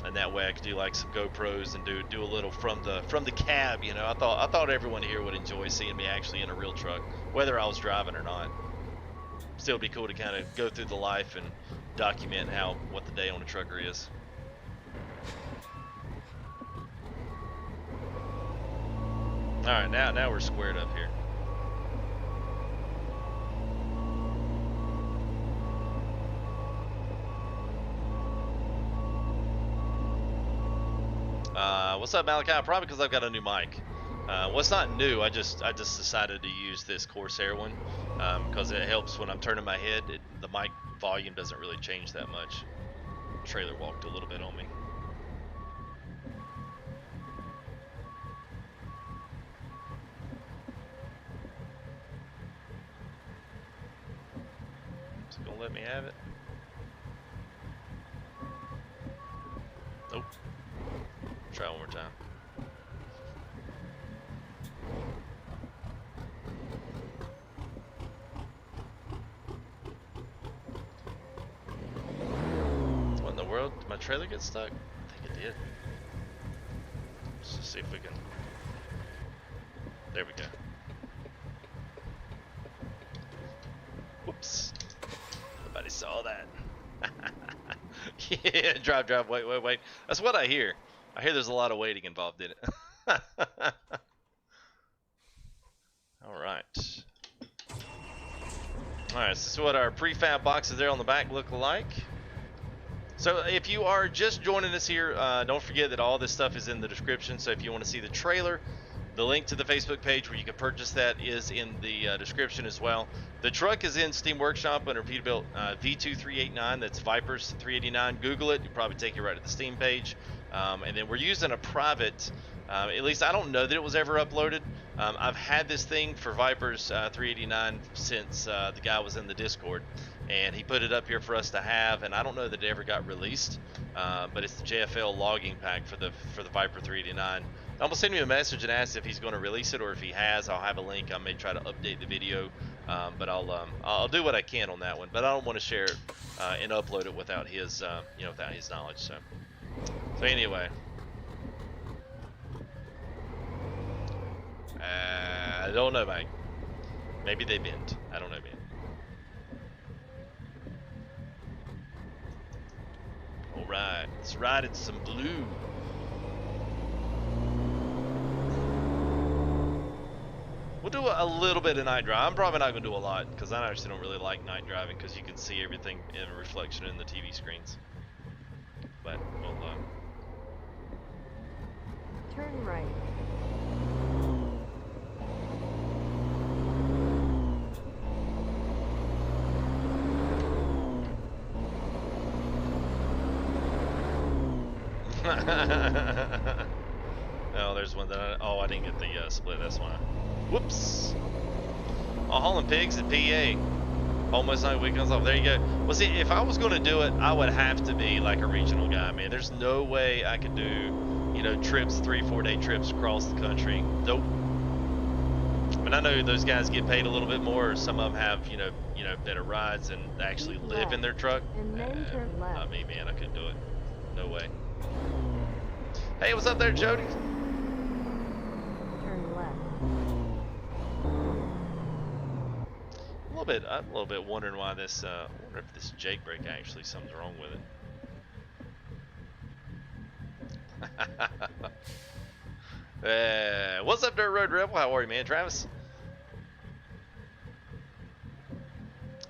and that way I could do like some GoPros and do a little from the cab. I thought everyone here would enjoy seeing me actually in a real truck, whether I was driving or not. Still be cool to kind of go through the life and document what the day on a trucker is. All right, now we're squared up here. What's up, Malachi? Probably because I've got a new mic. Well, it's not new. I just decided to use this Corsair one because it helps when I'm turning my head. The mic volume doesn't really change that much. Trailer walked a little bit on me. Is it gonna let me have it? Nope. Try one more time. What in the world? Did my trailer get stuck? I think it did. Let's just see if we can. There we go. Whoops. Nobody saw that. Yeah, drive, wait. That's what I hear. I hear there's a lot of waiting involved in it. Alright. Alright, so this is what our prefab boxes there on the back look like. So if you are just joining us here, don't forget that all this stuff is in the description. So if you want to see the trailer, The link to the Facebook page where you can purchase that is in the description as well. The truck is in Steam Workshop under Peterbilt V2389. That's Vipers 389. Google it. It'll probably take you right to the Steam page. And then we're using a private, at least I don't know that it was ever uploaded. I've had this thing for Vipers 389 since the guy was in the Discord. And he put it up here for us to have, and I don't know that it ever got released, but it's the JFL logging pack for the Viper 389. I'm gonna send him a message and ask if he's going to release it, or if he has, I'll have a link. I may try to update the video, but I'll do what I can on that one. But I don't want to share it and upload it without his without his knowledge. So anyway, I don't know, mate. Maybe they bent. I don't know, man. All right, let's ride in some blue. We'll do a little bit of night drive. I'm probably not going to do a lot because I actually don't really like night driving because you can see everything in a reflection in the TV screens. But we'll Turn right. Oh, there's one that I didn't get the split, that's why. Whoops. Oh, hauling pigs at PA. Almost night weekends off. There you go. Well, see, if I was going to do it, I would have to be like a regional guy, man. There's no way I could do, trips, 3-4 day trips across the country. Nope. I mean, I know those guys get paid a little bit more, or some of them have, better rides and actually live in their truck. And then turn left. Not me, man. I couldn't do it. No way. Hey, what's up there, Jody? Turn left. I'm a little bit wondering why this. I wonder if this Jake brake actually something's wrong with it. What's up, Dirt Road Rebel? How are you, man, Travis?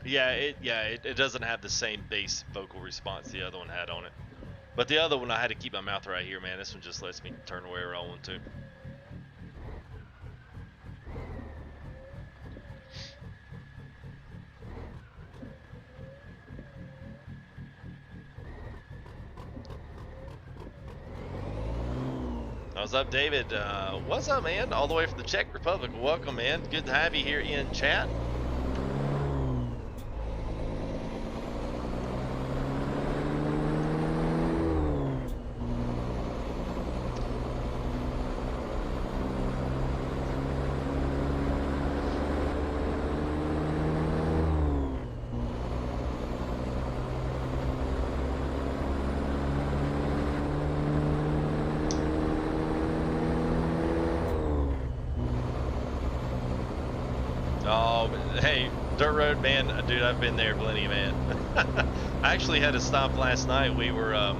Yeah, it doesn't have the same bass vocal response the other one had on it. But the other one, I had to keep my mouth right here, man. This one just lets me turn wherever I want to. What's up, David? What's up, man? All the way from the Czech Republic. Welcome, man. Good to have you here in chat. Hey, Dirt Road, man, dude, I've been there plenty, man. I actually had to stop last night. We were, I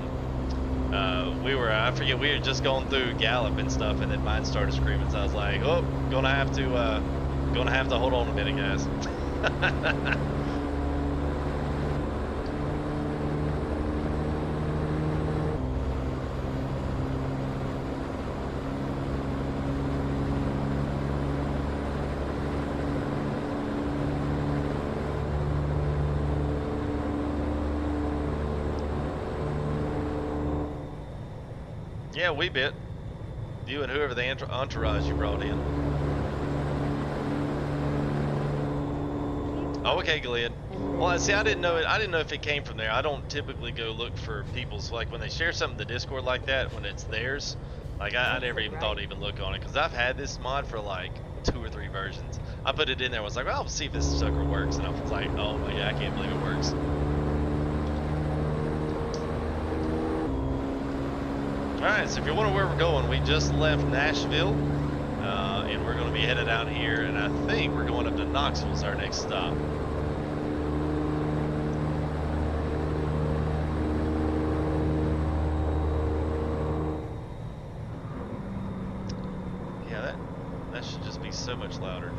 forget, we had just gone through Gallup and stuff, and then mine started screaming. So I was like, oh, gonna have to hold on a minute, guys. Yeah, we bit. You and whoever the entourage you brought in. Oh, okay, Glenn. Well, see, I didn't know it. I didn't know if it came from there. I don't typically go look for people's, like when they share something in the Discord like that, when it's theirs. Like I never even thought to even look on it because I've had this mod for like 2 or 3 versions. I put it in there. I was like, well, I'll see if this sucker works, and I was like, oh my god, I can't believe it works. Alright, so if you're wondering where we're going, we just left Nashville, and we're going to be headed out here, and I think we're going up to Knoxville as our next stop. Yeah, that should just be so much louder.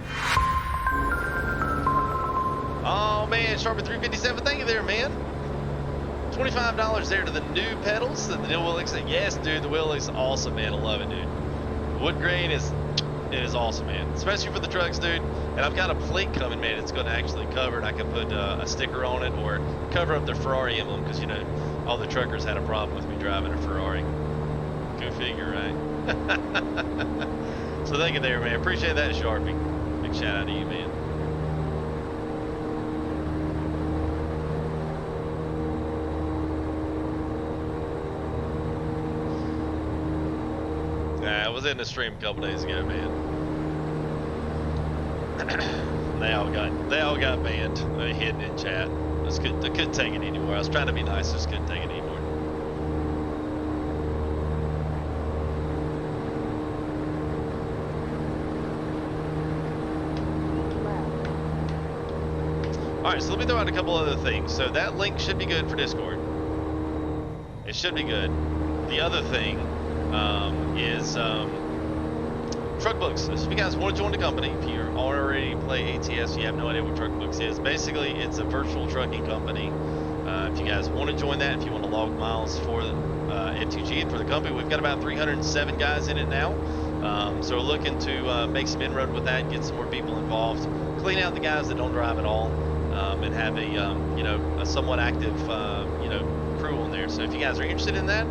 Oh man, Sharper 357, thank you there, man. $25 there to the new pedals, the new wheel looks like, yes, dude, the wheel looks awesome, man. I love it, dude. Wood grain is It is awesome, man. Especially for the trucks, dude. And I've got a plate coming, man. It's going to actually cover it. I can put a sticker on it or cover up the Ferrari emblem because, you know, all the truckers had a problem with me driving a Ferrari. Go figure, right? So thank you there, man. Appreciate that, Sharpie. Big shout out to you, man. I was in the stream a couple days ago, man. They all got banned. Hidden in chat. I couldn't take it anymore. I was trying to be nice, just couldn't take it anymore. Alright, so let me throw out a couple other things. So that link should be good for Discord. It should be good. The other thing is truck books. So if you guys want to join the company, if you already play ATS, you have no idea what truck books is. Basically, it's a virtual trucking company. If you guys want to join that, if you want to log miles for F2G and for the company, we've got about 307 guys in it now. So we're looking to make some inroad with that, get some more people involved, clean out the guys that don't drive at all, and have a you know, a somewhat active you know, crew on there. So if you guys are interested in that,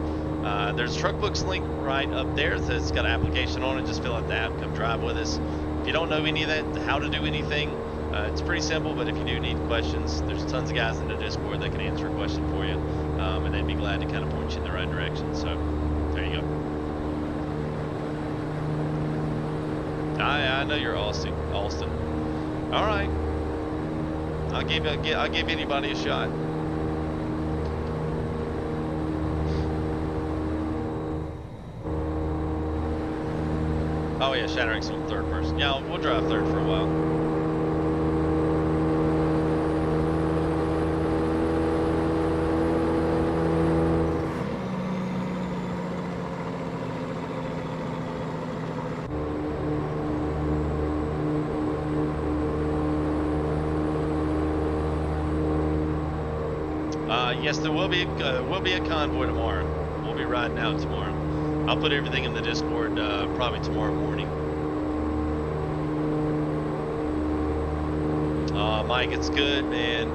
there's a truck books link right up there that's got an application on it. Just fill out the app, come drive with us. If you don't know any of that, how to do anything, it's pretty simple, but if you do need questions, there's tons of guys in the Discord that can answer a question for you, and they'd be glad to kind of point you in the right direction. So there you go. I know you're Austin. All right, I'll give anybody a shot. Oh yeah, Shattering's on third person. Yeah, we'll drive third for a while. Yes, there will be a convoy tomorrow. We'll be riding out tomorrow. I'll put everything in the Discord probably tomorrow morning. Mike, it's good, man.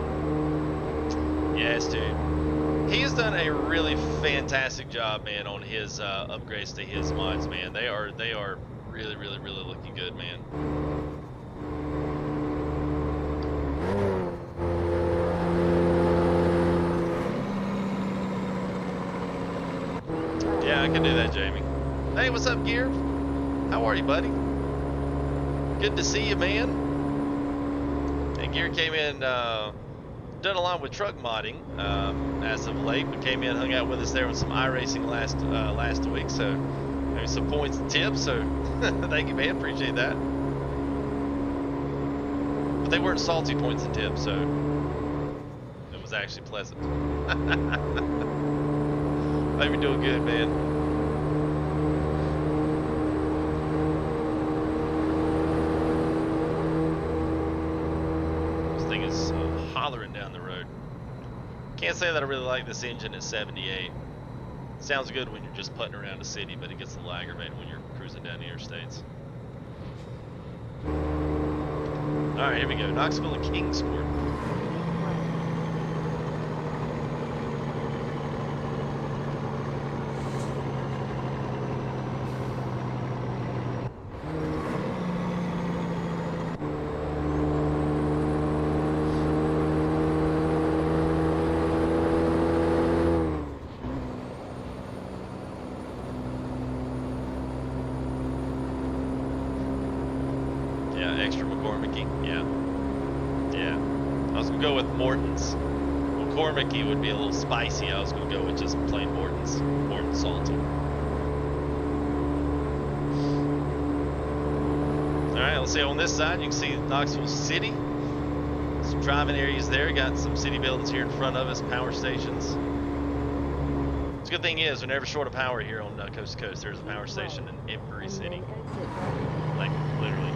Yes, dude. He has done a really fantastic job, man, on his upgrades to his mods, man. They are really looking good, man. Yeah, I can do that, Jamie. Hey, what's up, Gear? How are you, buddy? Good to see you, man. And Gear came in, done a lot with truck modding as of late, but came in, hung out with us there with some iRacing last week, so maybe some points and tips, so thank you, man, appreciate that. But they weren't salty points and tips, so it was actually pleasant. Hope you're doing good, man. This thing is hollering down the road. Can't say that I really like this engine at 78. Sounds good when you're just putting around a city, but it gets a little aggravating when you're cruising down the interstates. Alright, here we go. Knoxville and Kingsport. McCormicky would be a little spicy. I was going to go with just plain Morton's salty. Alright, let's see on this side. You can see Knoxville City. Some driving areas there. Got some city buildings here in front of us, power stations. The good thing is, we're never short of power here on Coast to Coast. There's a power station in every city. Like, literally.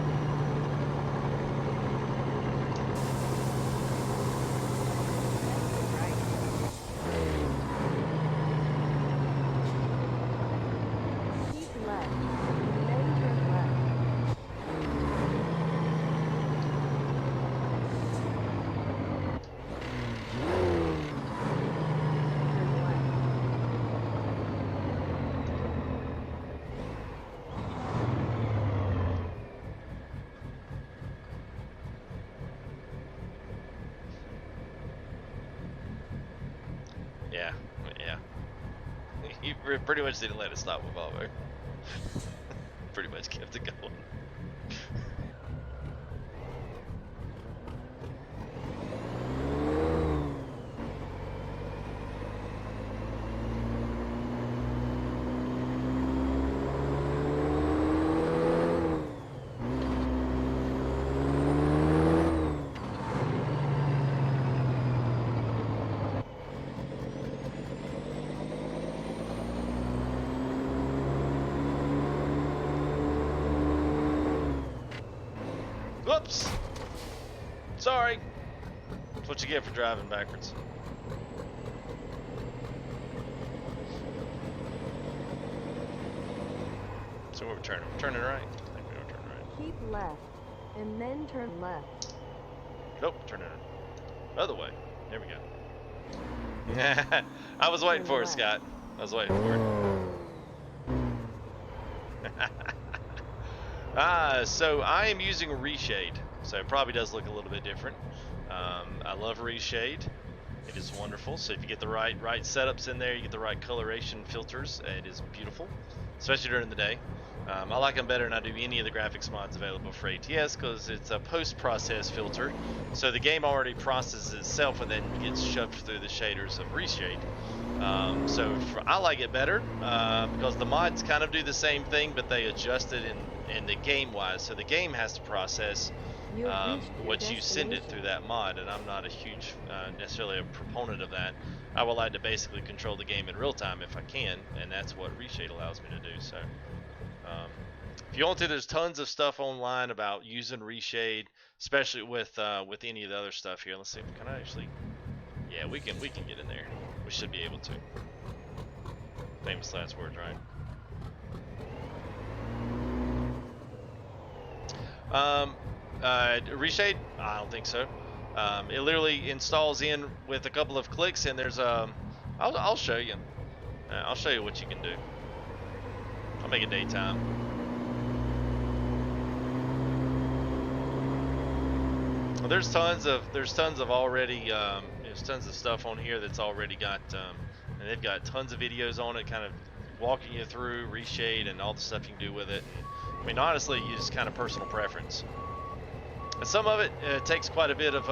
pretty much didn't let it stop with Volvo. Pretty much kept it going. Whoops! Sorry. That's what you get for driving backwards. So we're turning. We're turning right. I think we're gonna turn right. Keep left, and then turn left. Nope, turning other way. There we go. I was waiting for it, Scott. I was waiting for it. So I am using reshade, so it probably does look a little bit different. I love reshade. It is wonderful. So if you get the right setups in there, you get the right coloration filters, it is beautiful, especially during the day. I like them better than I do any of the graphics mods available for ATS because it's a post-process filter. So the game already processes itself and then gets shoved through the shaders of reshade. I like it better because the mods kind of do the same thing, but they adjust it in the game-wise. So the game has to process what you send it through that mod, and I'm not a huge necessarily a proponent of that. I would like to basically control the game in real time if I can, and that's what reshade allows me to do. So if you want to, there's tons of stuff online about using reshade, especially with any of the other stuff here. Let's see, can I actually? Yeah, we can get in there. We should be able to. Famous last words, right? Reshade? I don't think so. It literally installs in with a couple of clicks, and there's I'll show you. I'll show you what you can do. I'll make it daytime. Well, there's tons of already there's tons of stuff on here that's already got and they've got tons of videos on it, kind of walking you through reshade and all the stuff you can do with it. And, I mean, honestly, you just kind of personal preference. And some of it takes quite a bit of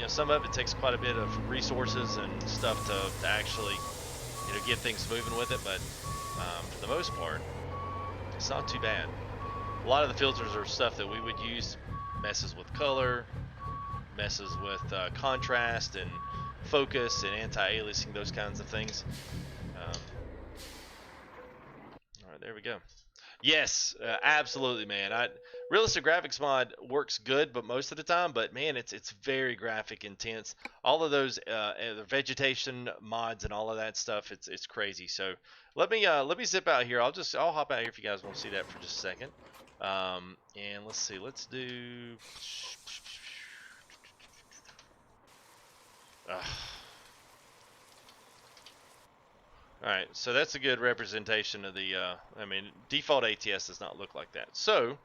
some of it takes quite a bit of resources and stuff to actually get things moving with it. But for the most part, it's not too bad. A lot of the filters are stuff that we would use, messes with color, messes with contrast and focus and anti-aliasing, those kinds of things. All right, there we go. Yes, absolutely, man. Realistic graphics mod works good, but most of the time. But man, it's very graphic intense. All of those the vegetation mods and all of that stuff, it's crazy. So let me zip out here. I'll hop out here if you guys want to see that for just a second. And let's see. Let's do. Alright, so that's a good representation of the, I mean, default ATS does not look like that. So,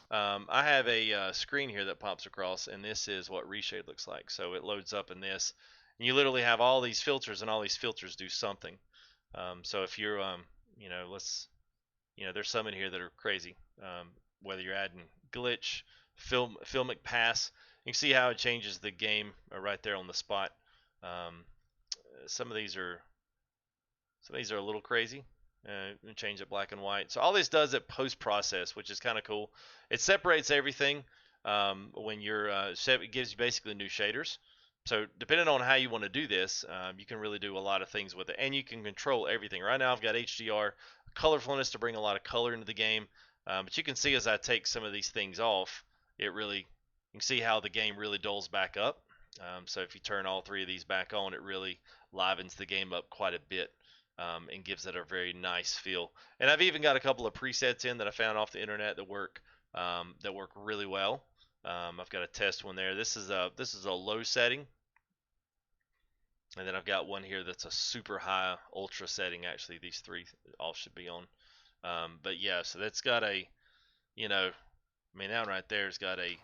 I have a screen here that pops across, and this is what reshade looks like. So it loads up in this, and you literally have all these filters, and all these filters do something. So if you're, there's some in here that are crazy. Whether you're adding glitch, filmic pass, you can see how it changes the game right there on the spot. Some of these are a little crazy. Change it black and white. So all this does at post-process, which is kind of cool. It separates everything when you're it gives you basically new shaders. So depending on how you want to do this, you can really do a lot of things with it, and you can control everything. Right now I've got HDR colorfulness to bring a lot of color into the game, but you can see as I take some of these things off, you can see how the game really dulls back up. So if you turn all three of these back on, it really livens the game up quite a bit. And gives it a very nice feel. And I've even got a couple of presets in that I found off the internet that work really well. I've got a test one there. This is a low setting, and then I've got one here that's a super high ultra setting. Actually, these three all should be on. But yeah, so that's got that one right there has got a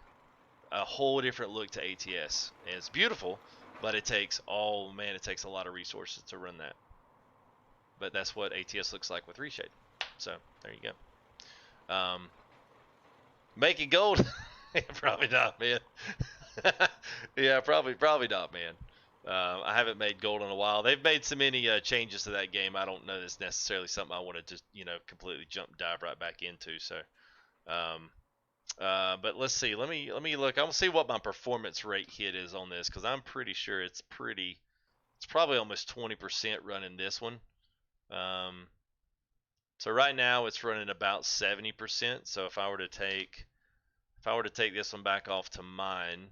whole different look to ATS. And it's beautiful, but it takes a lot of resources to run that. but that's what ATS looks like with Reshade. So there you go. Making gold? Probably not, man. Yeah, probably not, man. I haven't made gold in a while. They've made so many changes to that game. I don't know if it's necessarily something I want to just completely dive right back into. So, but let's see. Let me look. I'm gonna see what my performance rate hit is on this because I'm pretty sure it's probably almost 20% running this one. So right now it's running about 70%. So if I were to take this one back off to mine,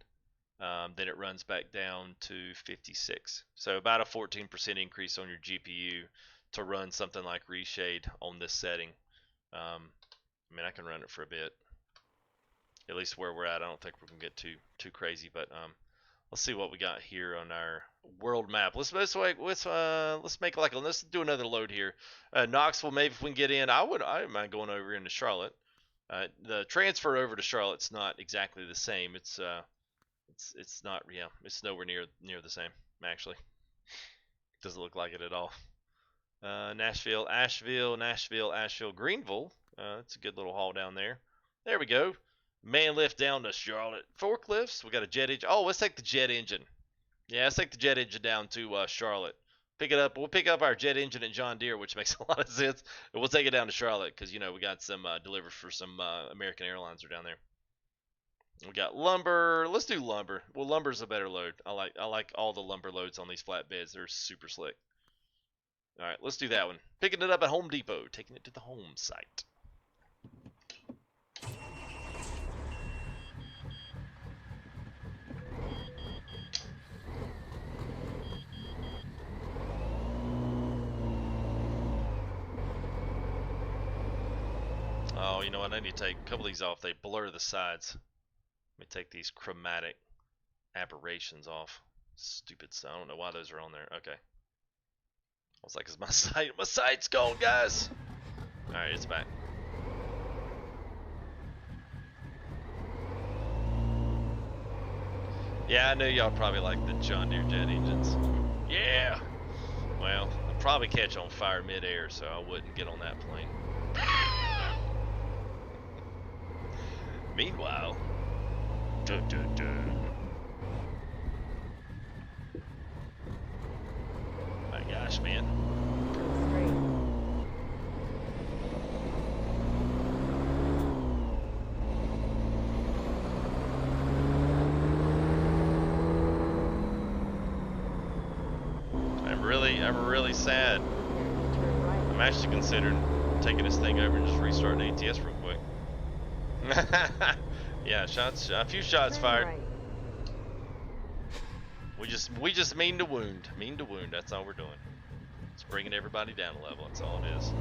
then it runs back down to 56. So about a 14% increase on your GPU to run something like Reshade on this setting. I mean, I can run it for a bit. At least where we're at, I don't think we're gonna get too crazy, but let's see what we got here on our world map. Let's make let's do another load here. Knoxville, maybe if we can get in. I don't mind going over into Charlotte. The transfer over to Charlotte's not exactly the same. It's not, yeah, it's nowhere near the same, actually. Doesn't look like it at all. Nashville, Asheville, Greenville. That's a good little haul down there. There we go. Man lift down to Charlotte. Forklifts. We got a jet engine. Oh, let's take the jet engine. Yeah, let's take the jet engine down to Charlotte. Pick it up. We'll pick up our jet engine at John Deere, which makes a lot of sense. And we'll take it down to Charlotte because, we got some deliveries for some American Airlines are down there. We got lumber. Let's do lumber. Well, lumber's a better load. I like all the lumber loads on these flatbeds. They're super slick. All right, let's do that one. Picking it up at Home Depot. Taking it to the home site. Oh, you know what? I need to take a couple of these off. They blur the sides. Let me take these chromatic aberrations off. Stupid stuff. I don't know why those are on there. Okay. I was like, is my sight's gone, guys? Alright, it's back. Yeah, I knew y'all probably like the John Deere jet engines. Yeah! Well, I'd probably catch on fire mid-air, so I wouldn't get on that plane. Meanwhile, my gosh, man. I'm really sad. I'm actually considering taking this thing over and just restarting ATS real quick. Yeah, a few shots fired. We just mean to wound. That's all we're doing. It's bringing everybody down a level. That's all it is.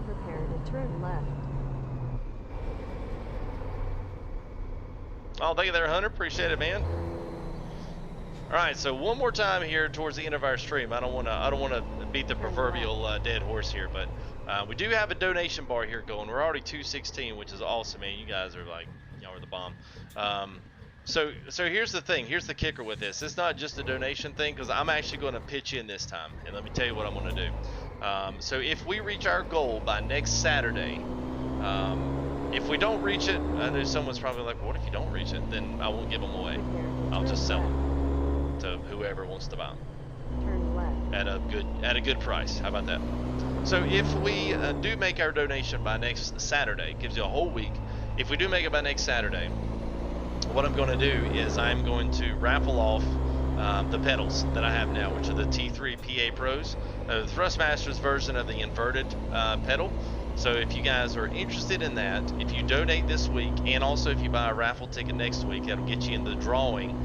Prepare to turn left. Oh, thank you there, Hunter. Appreciate it, man. All right, so one more time here towards the end of our stream. I don't want to beat the proverbial dead horse here, but we do have a donation bar here going. We're already 216, which is awesome, man. You guys are like, y'all are the bomb. So here's the thing. Here's the kicker with this. It's not just a donation thing because I'm actually going to pitch in this time, and let me tell you what I'm going to do. So if we reach our goal by next Saturday, if we don't reach it, I know someone's probably like, what if you don't reach it? Then I won't give them away. I'll just sell them to whoever wants to buy them Turn left. at a good price. How about that? So if we do make our donation by next Saturday, gives you a whole week. If we do make it by next Saturday, what I'm going to do is I'm going to raffle off the pedals that I have now, which are the T3 PA Pros, the Thrustmasters version of the inverted pedal. So if you guys are interested in that, if you donate this week, and also if you buy a raffle ticket next week, that'll get you in the drawing.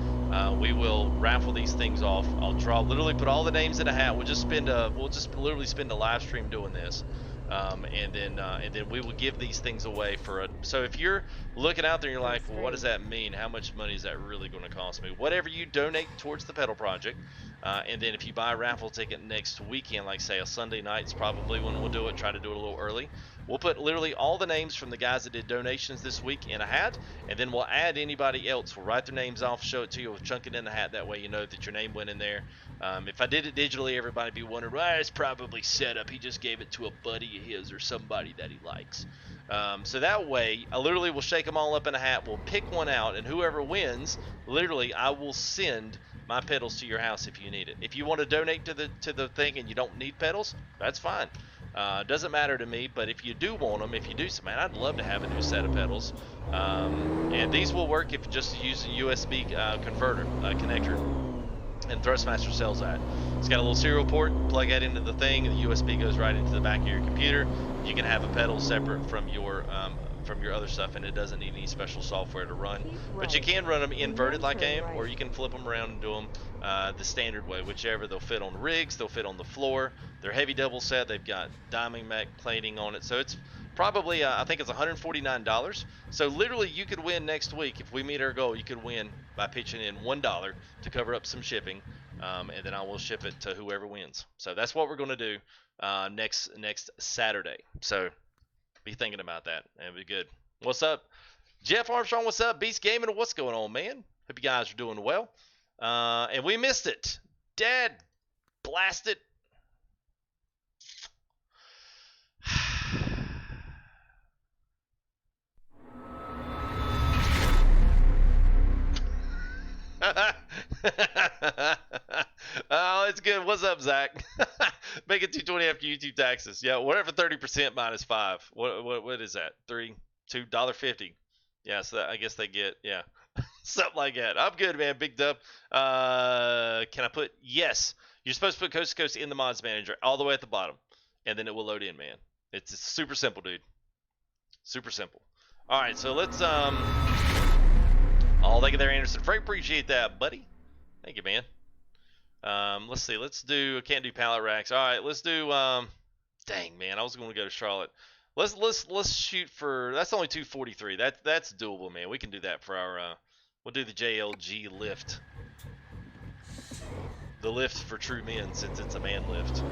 We will raffle these things off. I'll literally put all the names in a hat. We'll just literally spend a live stream doing this. and then we will give these things away for a. So if you're looking out there, and you're like, well, what does that mean? How much money is that really going to cost me? Whatever you donate towards the pedal project, and then if you buy a raffle ticket next weekend, like say a Sunday night's probably when we'll do it. Try to do it a little early. We'll put literally all the names from the guys that did donations this week in a hat, and then we'll add anybody else. We'll write their names off, show it to you, we'll chunk it in the hat. That way you know that your name went in there. If I did it digitally, everybody would be wondering, well, it's probably set up. He just gave it to a buddy of his or somebody that he likes. So that way, I literally will shake them all up in a hat. We'll pick one out, and whoever wins, literally, I will send my pedals to your house if you need it. If you want to donate to the thing and you don't need pedals, that's fine. Doesn't matter to me, but if you do want them, if you do, man, I'd love to have a new set of pedals. And these will work if you just use a USB converter connector. And Thrustmaster sells that. It's got a little serial port, plug that into the thing, and the USB goes right into the back of your computer. You can have a pedal separate from your other stuff, and it doesn't need any special software to run. But you can run them inverted like I am, or you can flip them around and do them the standard way, whichever. They'll fit on rigs, they'll fit on the floor. They're heavy double set. They've got diamond Mac plating on it, so it's probably I think it's $149. So literally, you could win next week if we meet our goal. You could win by pitching in $1 to cover up some shipping, and then I will ship it to whoever wins. So that's what we're going to do next Saturday. So be thinking about that. It'll be good. What's up, Jeff Armstrong? What's up, Beast Gaming? What's going on, man? Hope you guys are doing well. And we missed it. Dad, blast it. Oh, it's good. What's up, Zach? Make it 220 after YouTube taxes. Yeah, whatever 30% minus 5. What is that? $2.50. Yeah, so I guess they get something like that. I'm good, man. Big dub. Can I put yes? You're supposed to put Coast to Coast in the mods manager all the way at the bottom, and then it will load in, man. It's super simple, dude. Super simple. All right, so let's Oh, thank you there, Anderson. Frank, appreciate that, buddy. Thank you, man. Let's see. Let's do. Can't do pallet racks. All right. Let's do. Dang, man. I was going to go to Charlotte. Let's shoot for. That's only 243. That's doable, man. We can do that for our. We'll do the JLG lift. The lift for true men, since it's a man lift.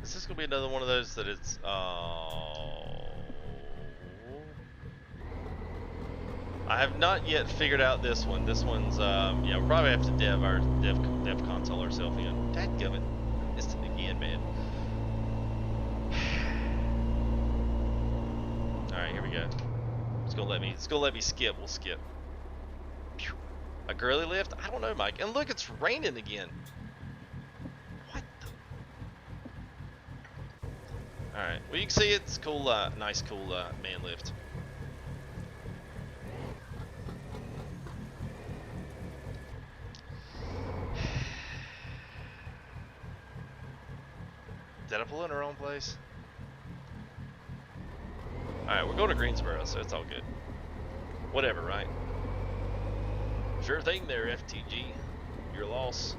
Is this gonna be another one of those that it's I have not yet figured out this one. This one's yeah, we'll probably have to dev our dev console ourselves in. Dadgummit. Missed it again, man. Alright, here we go. It's gonna let me skip. We'll skip. Pew. A girly lift? I don't know, Mike. And look, it's raining again. Alright, well you can see it's cool, nice cool man lift. Did I pull in the wrong place? Alright, we're going to Greensboro, so it's all good. Whatever, right? Sure thing there, FTG. Your loss.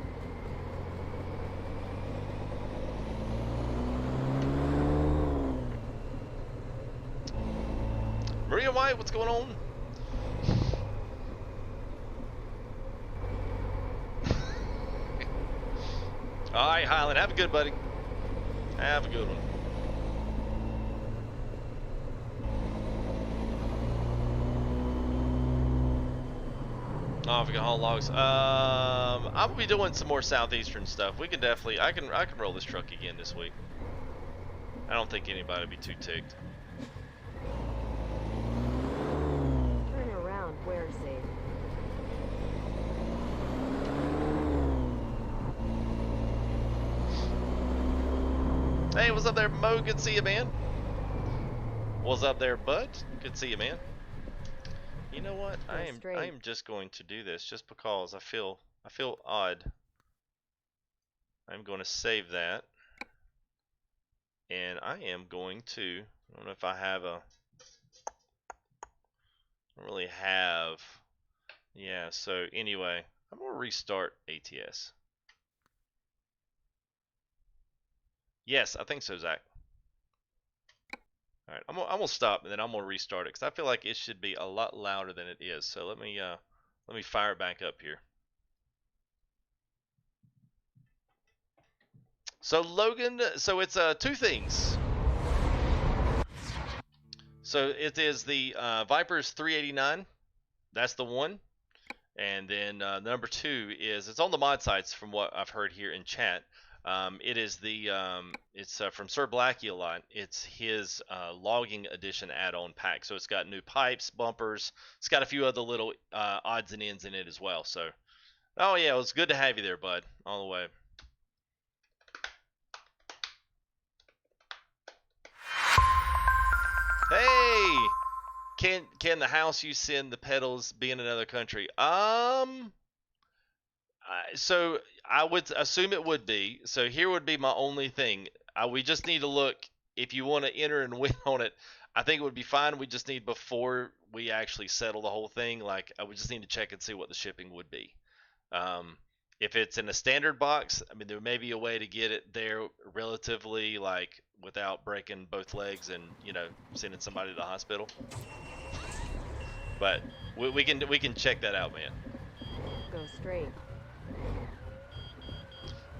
Maria White, what's going on? Alright, Highland, have a good buddy. Have a good one. Oh, if we can haul logs. I will be doing some more southeastern stuff. We can definitely, I can roll this truck again this week. I don't think anybody will be too ticked. Turn around, where safe. Hey, what's up there, Mo? Good to see you, man. What's up there, bud? Good to see you, man. You know what? I am just going to do this just because I feel odd. I'm going to save that. and I am going to, I don't know if I have a, I don't really have, yeah, so anyway, I'm going to restart ATS. Yes, I think so, Zach. All right, I'm gonna stop and then I'm gonna restart it because I feel like it should be a lot louder than it is. So let me fire it back up here. So Logan, so it's two things. So it is the Viper's 389. That's the one. And then number two is, it's on the mod sites from what I've heard here in chat. It is the it's from Sir Blackie a lot. It's his logging edition add-on pack. So it's got new pipes, bumpers. It's got a few other little odds and ends in it as well. So, oh yeah, it was good to have you there, bud. All the way. Hey, can the house you send the pedals be in another country? So I would assume it would be. So here would be my only thing. We just need to look. If you want to enter and win on it, I think it would be fine. We just need, before we actually settle the whole thing, like I would just need to check and see what the shipping would be. If it's in a standard box, I mean, there may be a way to get it there relatively, like, without breaking both legs and, you know, sending somebody to the hospital. But we can check that out, man. Go straight.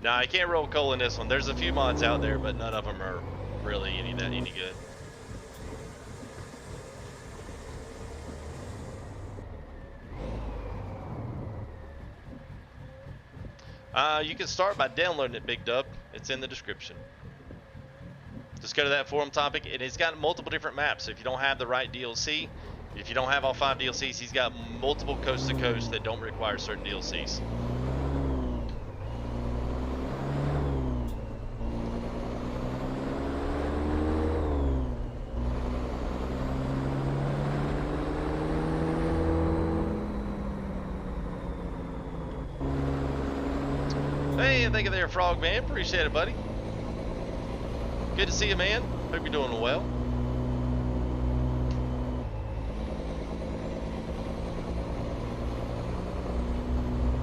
Nah, I can't roll coal in this one. There's a few mods out there, but none of them are really any good. You can start by downloading it, Big Dub. It's in the description. Just go to that forum topic, and it's got multiple different maps. If you don't have the right DLC, if you don't have all 5 DLCs, he's got multiple coast to coast that don't require certain DLCs. Hey, thank you there, Frog Man. Appreciate it, buddy. Good to see you, man. Hope you're doing well.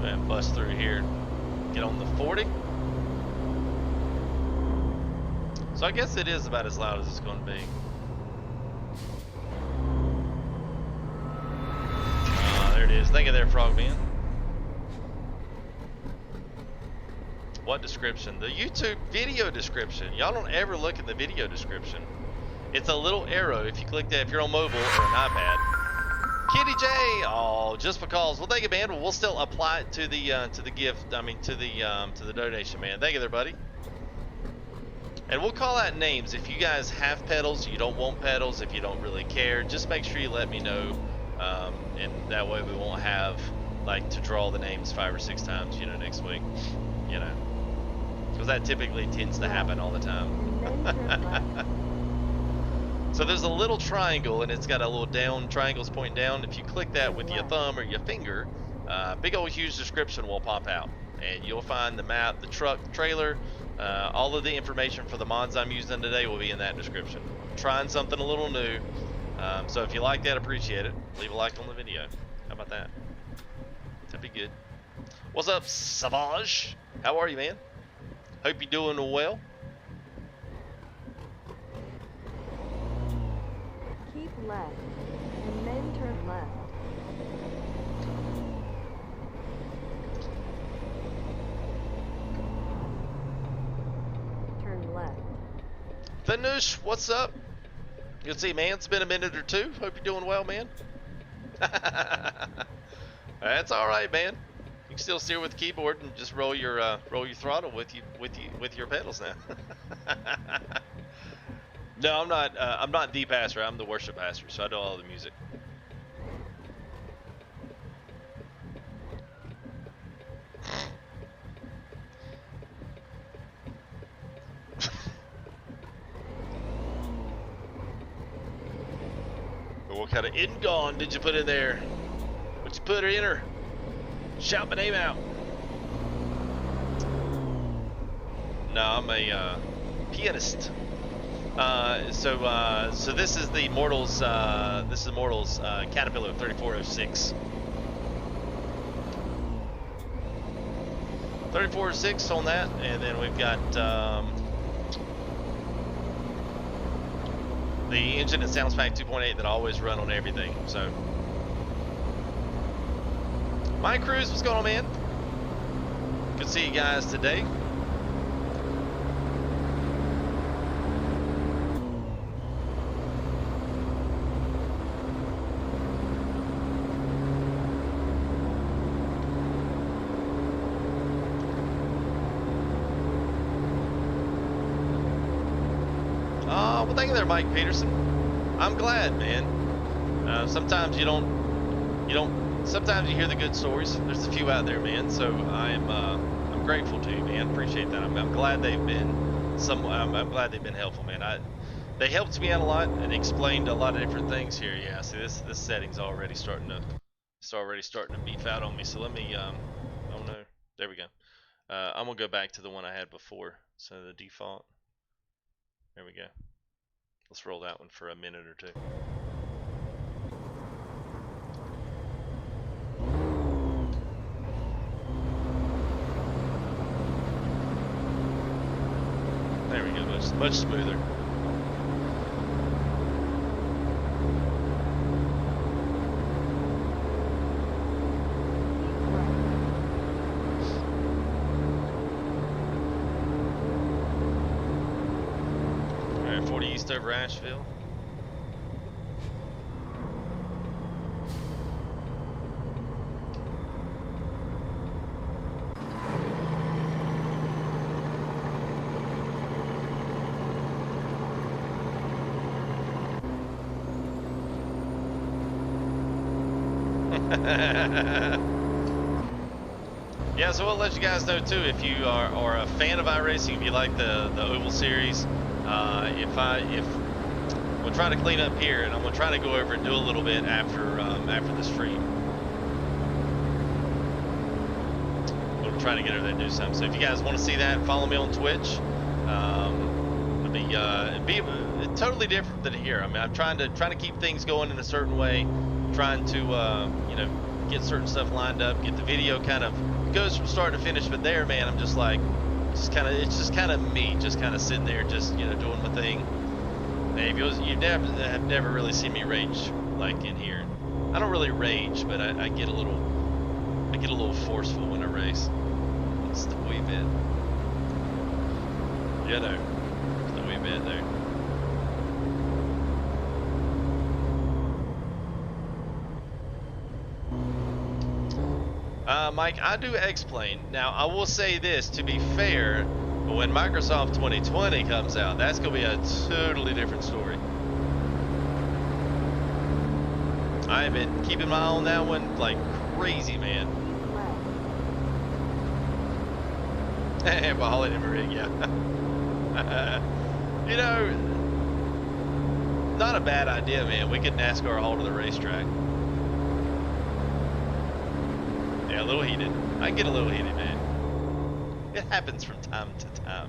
And bust through here. Get on the 40. So I guess it is about as loud as it's going to be. There it is. Thank you there, Frog Man. What description? The YouTube video description. Y'all don't ever look at the video description. It's a little arrow. If you click that, if you're on mobile or an iPad. Kitty J. Oh, just because. Well, thank you, man. Well, we'll still apply it to the gift. I mean, to the donation, man. Thank you there, buddy. And we'll call out names. If you guys have pedals, you don't want pedals, if you don't really care, just make sure you let me know. And that way we won't have like to draw the names 5 or 6 times, you know, next week. You know. Because that typically tends to happen all the time. So there's a little triangle, and it's got a little down, triangles pointing down. If you click that with your thumb or your finger, big old huge description will pop out. And you'll find the map, the truck, the trailer, all of the information for the mods I'm using today will be in that description. I'm trying something a little new. So if you like that, appreciate it. Leave a like on the video. How about that? That'd be good. What's up, Savage? How are you, man? Hope you're doing well. Keep left, and then turn left. Turn left. Thanush, what's up? Good to see you, man. It's been a minute or two. Hope you're doing well, man. That's all right, man. You can still steer with the keyboard and just roll your throttle with your pedals now. No, I'm not the pastor. I'm the worship pastor, so I do all the music. What kind of in-gone did you put in there? What'd you put in her? Shout my name out. No, I'm a pianist. So this is the Mortals. This is Mortals Caterpillar 3406. 3406 on that, and then we've got the engine and sounds pack 2.8 that I always run on everything. So, my Cruz, what's going on, man? Good to see you guys today. Well, thank you there, Mike Peterson. I'm glad, man. Sometimes sometimes you hear the good stories. There's a few out there, man. So I'm grateful to you, man. Appreciate that. I'm glad they've been I'm glad they've been helpful, man. They helped me out a lot and explained a lot of different things here. Yeah, see this setting's already starting to beef out on me. So let me oh no, there we go. I'm gonna go back to the one I had before. So the default. There we go. Let's roll that one for a minute or two. There we go, much smoother. Alright, 40 east over Asheville. Yeah, so we'll let you guys know too if you are a fan of iRacing, if you like the Oval Series. If we'll try to clean up here, and I'm gonna try to go over and do a little bit after the stream. We'll try to get over there and do something. So if you guys want to see that, follow me on Twitch. It'll be totally different than here. I mean, I'm trying to keep things going in a certain way, trying to get certain stuff lined up, get the video kind of goes from start to finish. But there, man, I'm just like, it's just kind of me, just kind of sitting there, just doing my thing. And you have never really seen me rage like in here. I don't really rage, but I get a little forceful when I race. Just a wee bit. Yeah, no, just a wee bit there. Mike, I do X-Plane. Now, I will say this, to be fair, but when Microsoft 2020 comes out, that's going to be a totally different story. I have been keeping my eye on that one like crazy, man. Well, Holly never rig, yeah. Not a bad idea, man. We could NASCAR all to the racetrack. Yeah, a little heated. I can get a little heated, man. It happens from time to time.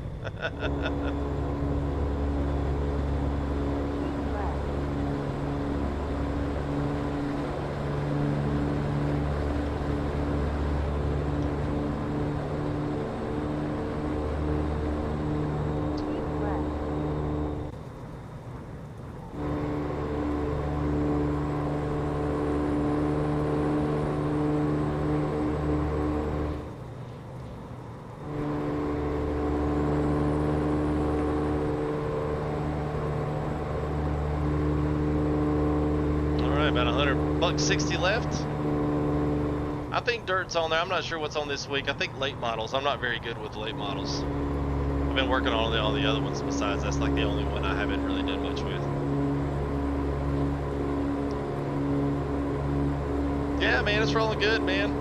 $160 left. I think dirt's on there. I'm not sure what's on this week. I think late models. I'm not very good with late models. I've been working on all the other ones besides. That's like the only one I haven't really done much with. Yeah, man, it's rolling good, man.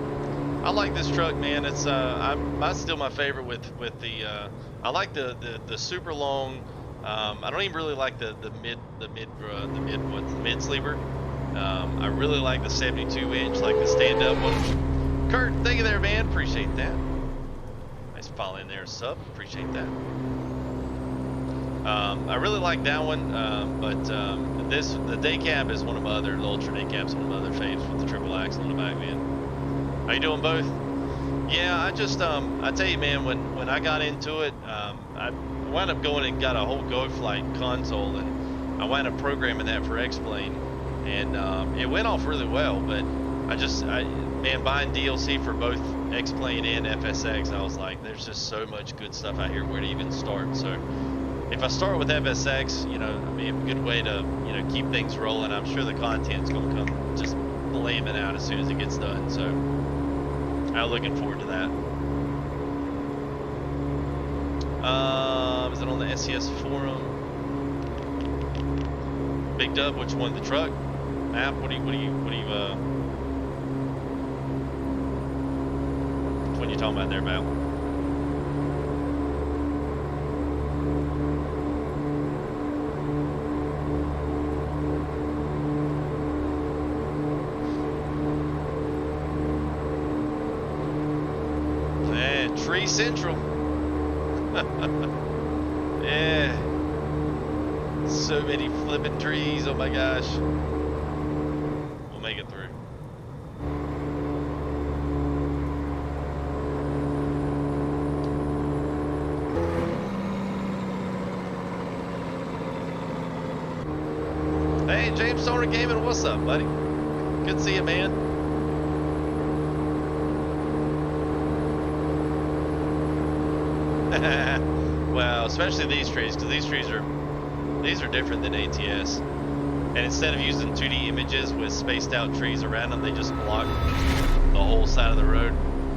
I like this truck, man. It's still my favorite with the I like the super long. I don't even really like the mid sleeper. I really like the 72-inch, like the stand-up one. Kurt, thank you there, man. Appreciate that. Nice follow in there, sub. Appreciate that. I really like that one, but the day cab is one of my other, the ultra day cab's one of my other faves with the triple axle on the back, man. Are you doing both? Yeah, I just I tell you, man, when I got into it, I wound up going and got a whole Go Flight console, and I wound up programming that for X-Plane, and it went off really well. But man, buying DLC for both X-Plane and FSX, I was like, there's just so much good stuff out here. Where to even start? So if I start with FSX, you know, it'd be a good way to, you know, keep things rolling. I'm sure the content's gonna come just blaming out as soon as it gets done. So I'm looking forward to that. Is it on the SES forum? Big Dub, which one? The truck? Map? Which one you talking about there, Val? Tree Central. Yeah. So many flipping trees. Oh my gosh. We'll make it through. Hey, James Stoner Gaming, what's up, buddy? Good to see you, man. Well, especially these trees, because these are different than ATS. And instead of using 2D images with spaced out trees around them, they just block the whole side of the road.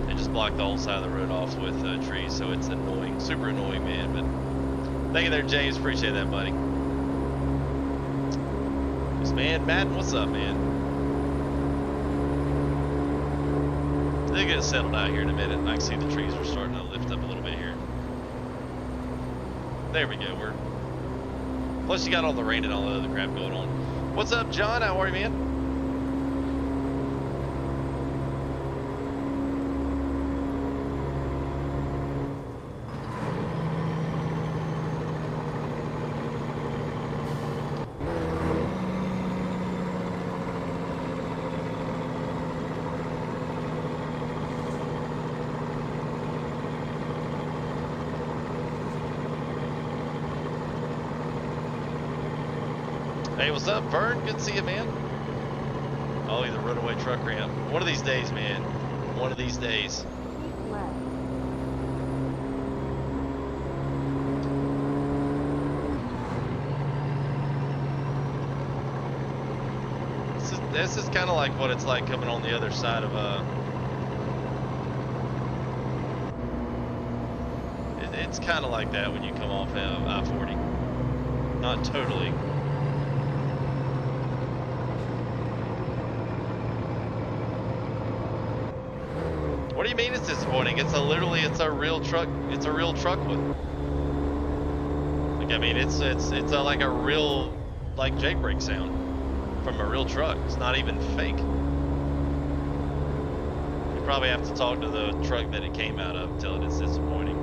They just block the whole side of the road off with trees, so it's annoying, super annoying, man. But thank you there, James. Appreciate that, buddy. Man, Madden, what's up, man? They're gonna settle out here in a minute, and I can see the trees are starting to lift up a little bit here. There we go. Plus you got all the rain and all the other crap going on. What's up, John? How are you, man? Hey, what's up, Vern? Good to see you, man. Oh, the runaway truck ramp. One of these days, man. One of these days. Keep left. This is kind of like what it's like coming on the other side of it's kind of like that when you come off I-40. Not totally. What do you mean it's disappointing? It's a real truck. It's a real truck with. Like, I mean, it's like a real, like, Jake brake sound from a real truck. It's not even fake. You probably have to talk to the truck that it came out of and tell it it's disappointing.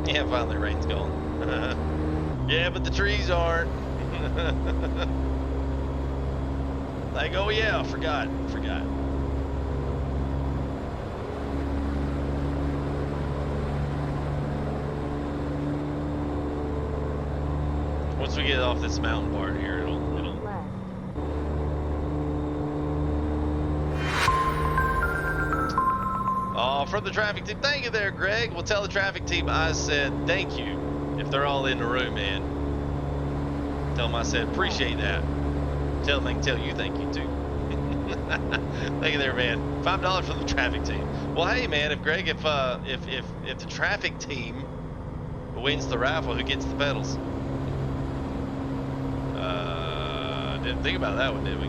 Yeah, finally rain's gone. Yeah, but the trees aren't. Like, oh yeah, forgot. Once we get off this mountain part here, it'll. Left. Oh, from the traffic team. Thank you there, Greg. We'll tell the traffic team I said thank you if they're all in the room, man. Tell them I said appreciate that. Tell them they can tell you thank you too. Thank you there, man. $5 for the traffic team. Well, hey, man, if Greg, if the traffic team wins the raffle, who gets the pedals? Didn't think about that one, did we?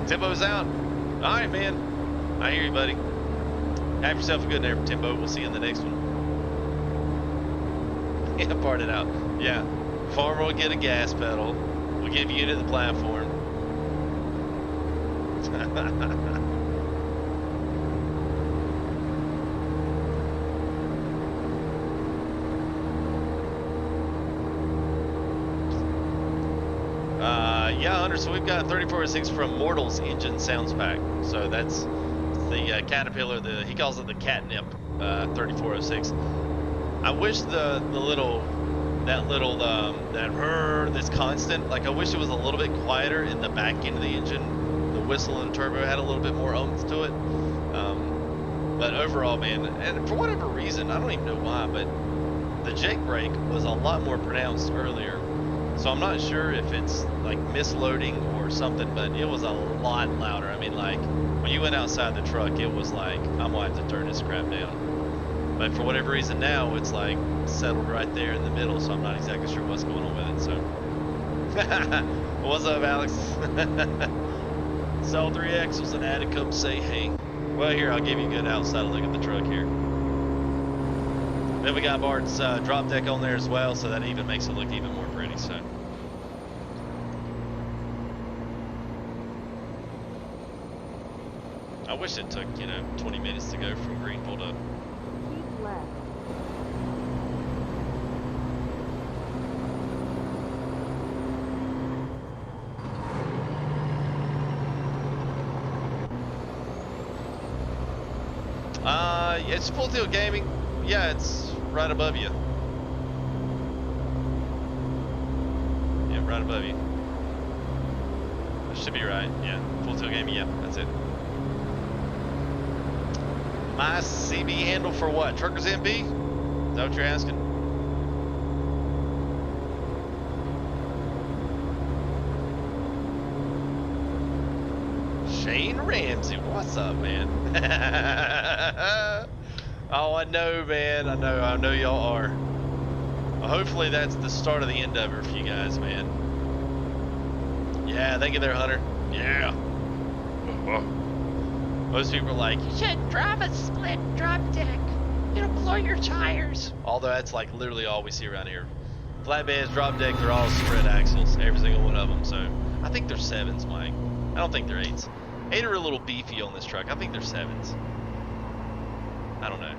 Timbo's out. All right, man. I hear you, buddy. Have yourself a good day, Timbo. We'll see you in the next one. Yeah, part it out. Yeah. Farmer will get a gas pedal. We'll give you the platform. Yeah, Hunter, so we've got 3406 from Mortal's Engine Sounds Pack. So that's the Caterpillar, he calls it the catnip 3406. I wish that that's constant, like I wish it was a little bit quieter in the back end of the engine. The whistle and turbo had a little bit more oomph to it. But overall, man, and for whatever reason, I don't even know why, but the Jake brake was a lot more pronounced earlier. So I'm not sure if it's like misloading or something, but it was a lot louder. I mean, like when you went outside the truck, it was like, I'm gonna have to turn this crap down. But for whatever reason now, it's like settled right there in the middle, so I'm not exactly sure what's going on with it. So, what's up, Alex? Cell 3X was an ad to come say hey. Well, here, I'll give you a good outside look at the truck here. Then we got Bart's drop deck on there as well, so that even makes it look even more pretty. So. I wish it took, 20 minutes to go from Greenville to... Keep left. It's Full Tilt Gaming. Yeah, it's right above you. Yeah, right above you. That should be right. Yeah, Full Tilt Gaming. Yeah, that's it. My CB handle for what? Truckers MP? Is that what you're asking? Shane Ramsey, what's up, man? Oh, I know, man. I know y'all are. Well, hopefully that's the start of the end of it for you guys, man. Yeah, thank you there, Hunter. Yeah. Most people are like, you should drive a split drop deck. It'll blow your tires. Although that's like literally all we see around here. Flatbeds, drop deck, they're all spread axles, every single one of them. So I think they're 7s, Mike. I don't think they're 8s. 8 are a little beefy on this truck. I think they're 7s. I don't know.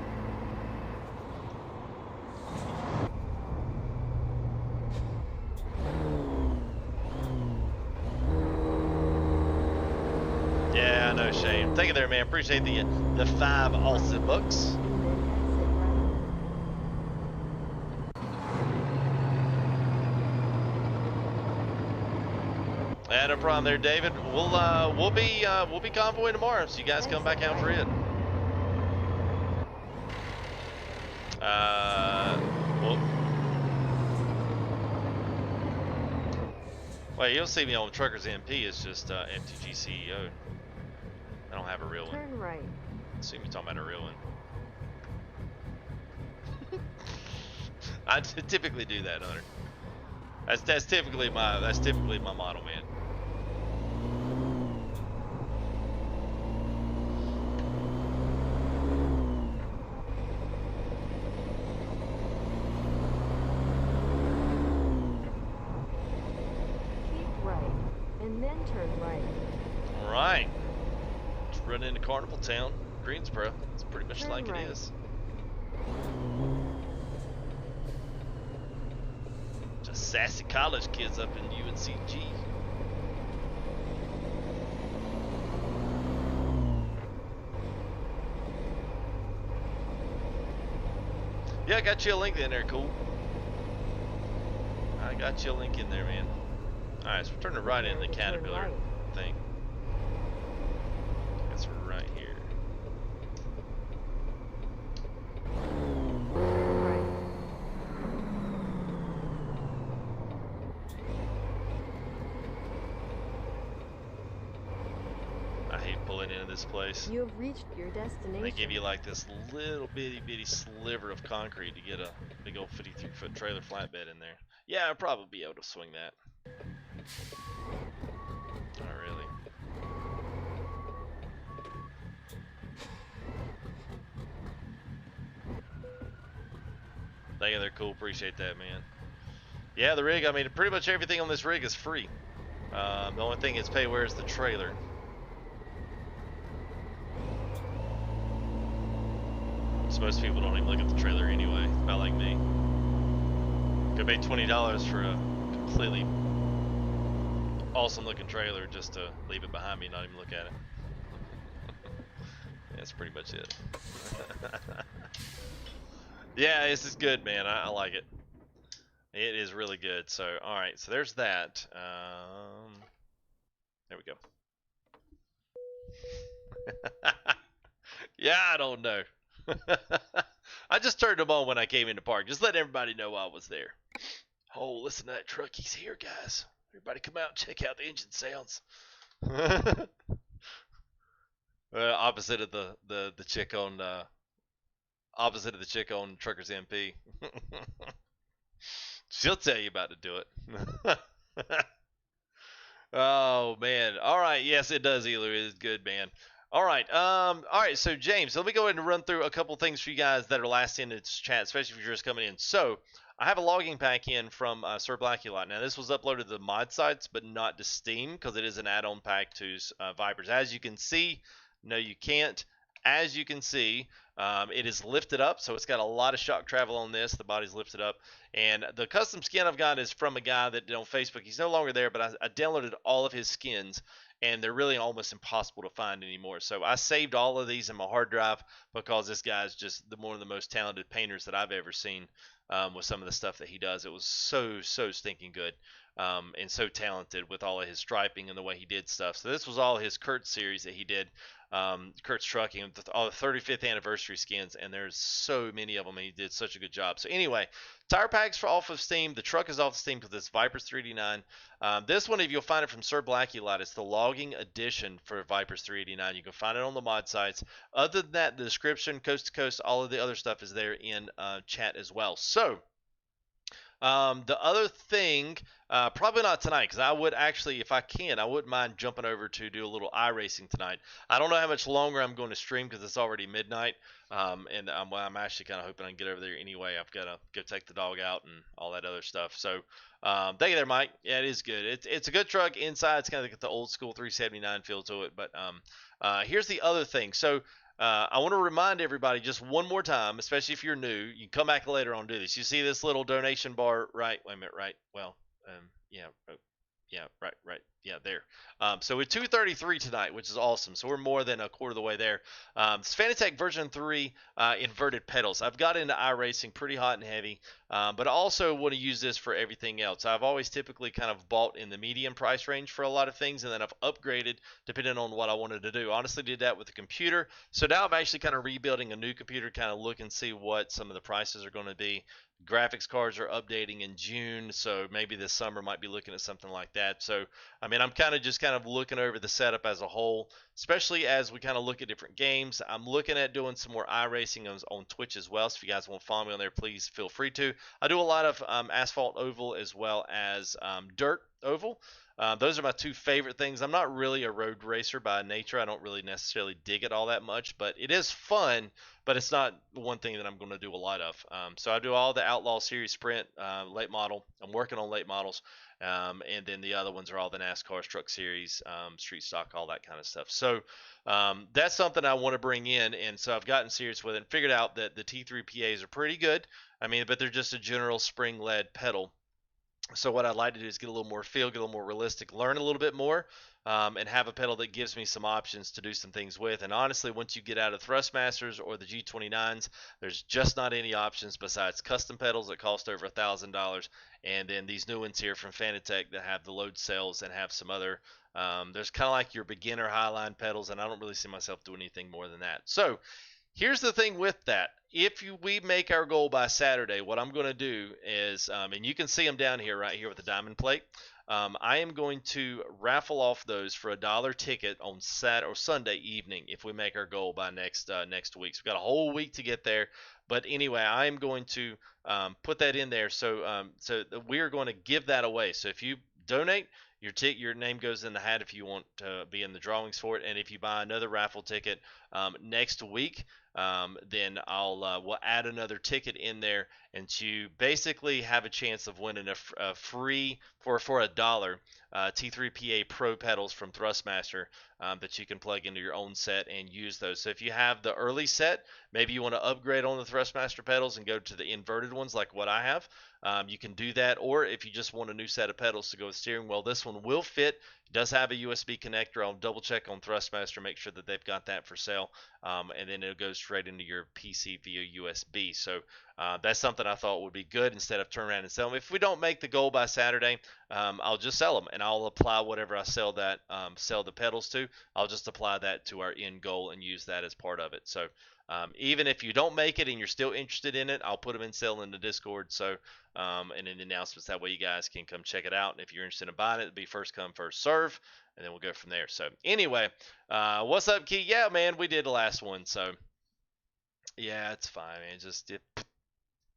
Yeah, I know, Shane. Thank you there, man. Appreciate the 5 awesome bucks. Yeah, no problem there, David. We'll be convoying tomorrow, so you guys come back out for it. Well, you'll see me on Truckers MP. It's just MTG CEO. I don't have a real one. Turn right. Assume you're talking about a real one. I typically do that, Hunter. That's typically my model, man. Keep right, and then turn right. All right. Let's run into Carnival Town, Greensboro. It's pretty much Turn like right. it is. Just sassy college kids up in UNCG. Yeah, I got you a link in there, cool. I got you a link in there, man. Alright, so we're turning right into the Caterpillar thing. That's right here. I hate pulling into this place. You have reached your destination. They give you like this little bitty sliver of concrete to get a big old 53-foot trailer flatbed in there. Yeah, I'd probably be able to swing that. Not really. Thank you, they're cool. Appreciate that, man. Yeah, the rig, I mean, pretty much everything on this rig is free. The only thing is pay where is the trailer. So most people don't even look at the trailer anyway, about like me. Go pay $20 for a completely awesome looking trailer just to leave it behind me, not even look at it. That's pretty much it. Yeah, this is good, man. I like it. It is really good. So, all right. So there's that. There we go. Yeah, I don't know. I just turned them on when I came in the park. Just let everybody know I was there. Oh, listen to that truck. He's here, guys. Everybody come out and check out the engine sounds. Opposite of the chick on opposite of the chick on Truckers MP. She'll tell you about to do it. Oh man. All right. Yes, it does, Elu. It is good, man. All right. All right. So James, let me go ahead and run through a couple things for you guys that are last in its chat, especially if you're just coming in. So I have a logging pack in from Sir Blackulot. Now this was uploaded to the mod sites, but not to Steam because it is an add-on pack to Vipers. As you can see, no, you can't. As you can see, it is lifted up, so it's got a lot of shock travel on this. The body's lifted up. And the custom skin I've got is from a guy that did on Facebook. He's no longer there, but I downloaded all of his skins, and they're really almost impossible to find anymore. So I saved all of these in my hard drive because this guy is just one of the most talented painters that I've ever seen with some of the stuff that he does. It was so stinking good. And so talented with all of his striping and the way he did stuff. So this was all his Kurt series that he did, Kurt's Trucking, all the 35th anniversary skins, and there's so many of them, and he did such a good job. So anyway, tire packs for off of Steam. The truck is off of Steam because it's Vipers 389. This one, if you'll find it from Sir Blackulot, it's the logging edition for Vipers 389. You can find it on the mod sites. Other than that, the description, coast to coast, all of the other stuff is there in chat as well. So the other thing, probably not tonight, because I would actually, if I can, I wouldn't mind jumping over to do a little iRacing tonight. I don't know how much longer I'm going to stream because it's already midnight, and I'm actually kind of hoping I can get over there anyway. I've got to go take the dog out and all that other stuff. So thank you there, Mike. Yeah, it is good. It's a good truck inside. It's kind of got the old school 379 feel to it. But here's the other thing. So I want to remind everybody just one more time, especially if you're new, you can come back later on and do this. You see this little donation bar, right? Wait a minute, right? Well, yeah, yeah, right, yeah, there. So we're 233 tonight, which is awesome. So we're more than a quarter of the way there. It's Fanatec version 3 inverted pedals. I've got into iRacing pretty hot and heavy, but I also want to use this for everything else. I've always typically kind of bought in the medium price range for a lot of things, and then I've upgraded depending on what I wanted to do. Honestly, did that with the computer. So now I'm actually kind of rebuilding a new computer, kind of look and see what some of the prices are going to be. Graphics cards are updating in June, so maybe this summer might be looking at something like that. So I mean, I'm kind of looking over the setup as a whole, especially as we kind of look at different games. I'm looking at doing some more iRacing on Twitch as well. So if you guys want to follow me on there, please feel free to. I do a lot of asphalt oval as well as dirt oval. Those are my two favorite things. I'm not really a road racer by nature. I don't really necessarily dig it all that much, but it is fun. But it's not one thing that I'm going to do a lot of. So I do all the Outlaw Series Sprint, late model. I'm working on late models. And then the other ones are all the NASCAR Truck Series, Street Stock, all that kind of stuff. So that's something I want to bring in. And so I've gotten serious with it and figured out that the T3 PAs are pretty good. I mean, but they're just a general spring-led pedal. So what I'd like to do is get a little more feel, get a little more realistic, learn a little bit more, and have a pedal that gives me some options to do some things with. And honestly, once you get out of Thrustmasters or the G29s, there's just not any options besides custom pedals that cost over $1,000, and then these new ones here from Fanatec that have the load cells and have some other. There's kind of like your beginner highline pedals, and I don't really see myself doing anything more than that. So here's the thing with that. If we make our goal by Saturday, what I'm going to do is, and you can see them down here, right here with the diamond plate. I am going to raffle off those for $1 ticket on Saturday or Sunday evening if we make our goal by next week. So we've got a whole week to get there. But anyway, I am going to put that in there. So we are going to give that away. So if you donate, your name goes in the hat if you want to be in the drawings for it. And if you buy another raffle ticket next week, then we'll add another ticket in there, and to basically have a chance of winning a free for $1 T3PA Pro pedals from Thrustmaster that you can plug into your own set and use those. So if you have the early set, maybe you want to upgrade on the Thrustmaster pedals and go to the inverted ones like what I have. You can do that, or if you just want a new set of pedals to go with steering wheel, this one will fit. It does have a USB connector. I'll double check on Thrustmaster, make sure that they've got that for sale, and then it'll go straight into your PC via USB. So that's something I thought would be good instead of turn around and sell them. If we don't make the goal by Saturday, I'll just sell them, and I'll apply whatever I sell the pedals to. I'll just apply that to our end goal and use that as part of it. So even if you don't make it and you're still interested in it, I'll put them in sale in the Discord. So and in the announcements, that way you guys can come check it out. And if you're interested in buying it, it'll be first come, first serve, and then we'll go from there. So anyway, what's up, Key? Yeah, man, we did the last one. So yeah, it's fine, man.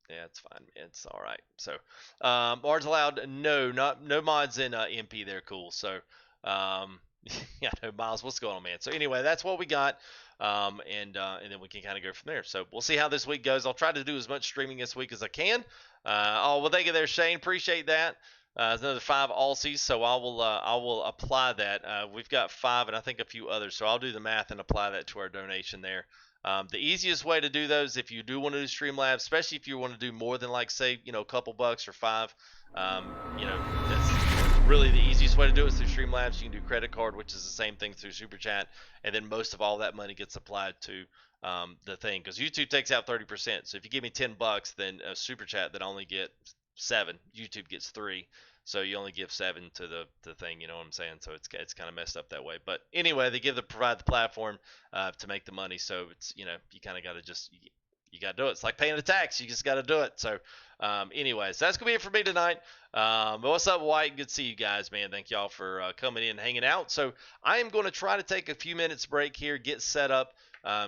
Yeah, it's fine. It's all right. So, mods allowed? No, no mods in MP. They're cool. So, yeah, no Miles. What's going on, man? So anyway, that's what we got. And then we can kind of go from there. So we'll see how this week goes. I'll try to do as much streaming this week as I can. Well, thank you there, Shane. Appreciate that. It's another 5 Aussies, so I will apply that. We've got 5 and I think a few others, so I'll do the math and apply that to our donation there. The easiest way to do those, if you do want to do Streamlabs, especially if you want to do more than like say a couple bucks or 5, that's really the easiest way to do it is through Streamlabs. You can do credit card, which is the same thing through Super Chat, and then most of all that money gets applied to the thing, because YouTube takes out 30%. So if you give me 10 bucks, then Super Chat that only get 7, YouTube gets 3. So you only give 7 to the thing, you know what I'm saying? So it's kind of messed up that way. But anyway, they provide the platform to make the money. So it's you kind of got to you got to do it. It's like paying the tax. You just got to do it. So anyways, that's gonna be it for me tonight. What's up, White? Good to see you guys, man. Thank y'all for coming in and hanging out. So I am going to try to take a few minutes break here, get set up.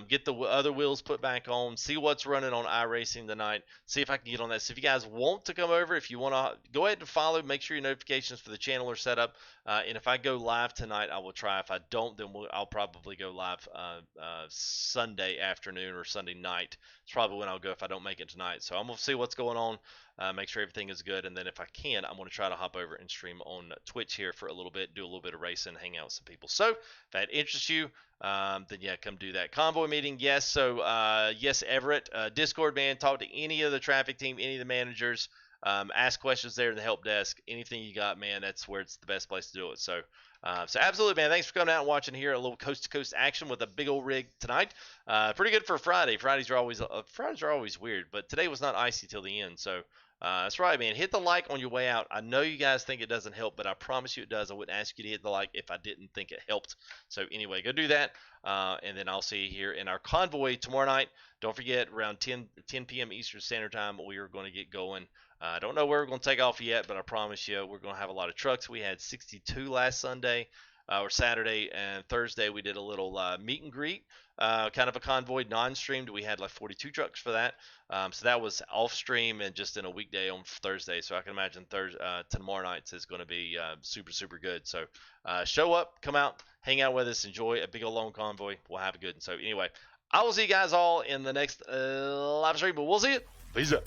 Get the other wheels put back on, see what's running on iRacing tonight, see if I can get on that. So if you guys want to come over, if you want to, go ahead and follow, make sure your notifications for the channel are set up. And if I go live tonight, I will try. If I don't, then I'll probably go live Sunday afternoon or Sunday night. It's probably when I'll go if I don't make it tonight. So I'm going to see what's going on, make sure everything is good. And then if I can, I'm going to try to hop over and stream on Twitch here for a little bit, do a little bit of racing, hang out with some people. So if that interests you, then yeah, come do that. Convoy meeting, yes. So yes, Everett, Discord, man, talk to any of the traffic team, any of the managers, ask questions there in the help desk. Anything you got, man, that's where it's the best place to do it. So absolutely, man, thanks for coming out and watching here, a little coast to coast action with a big old rig tonight. Pretty good for Friday. Fridays are always weird, but today was not icy till the end. So that's right, man. Hit the like on your way out. I know you guys think it doesn't help, but I promise you it does. I wouldn't ask you to hit the like if I didn't think it helped. So anyway, go do that, and then I'll see you here in our convoy tomorrow night. Don't forget, around 10 p.m. Eastern Standard Time, we are going to get going. I don't know where we're going to take off yet, but I promise you we're going to have a lot of trucks. We had 62 last Sunday or Saturday, and Thursday we did a little meet and greet, kind of a convoy non-streamed. We had like 42 trucks for that. So that was off stream and just in a weekday on Thursday. So I can imagine tomorrow night is going to be super, super good. So show up, come out, hang out with us, enjoy a big old long convoy. We'll have a good one. So anyway, I will see you guys all in the next live stream, but we'll see you. Peace out.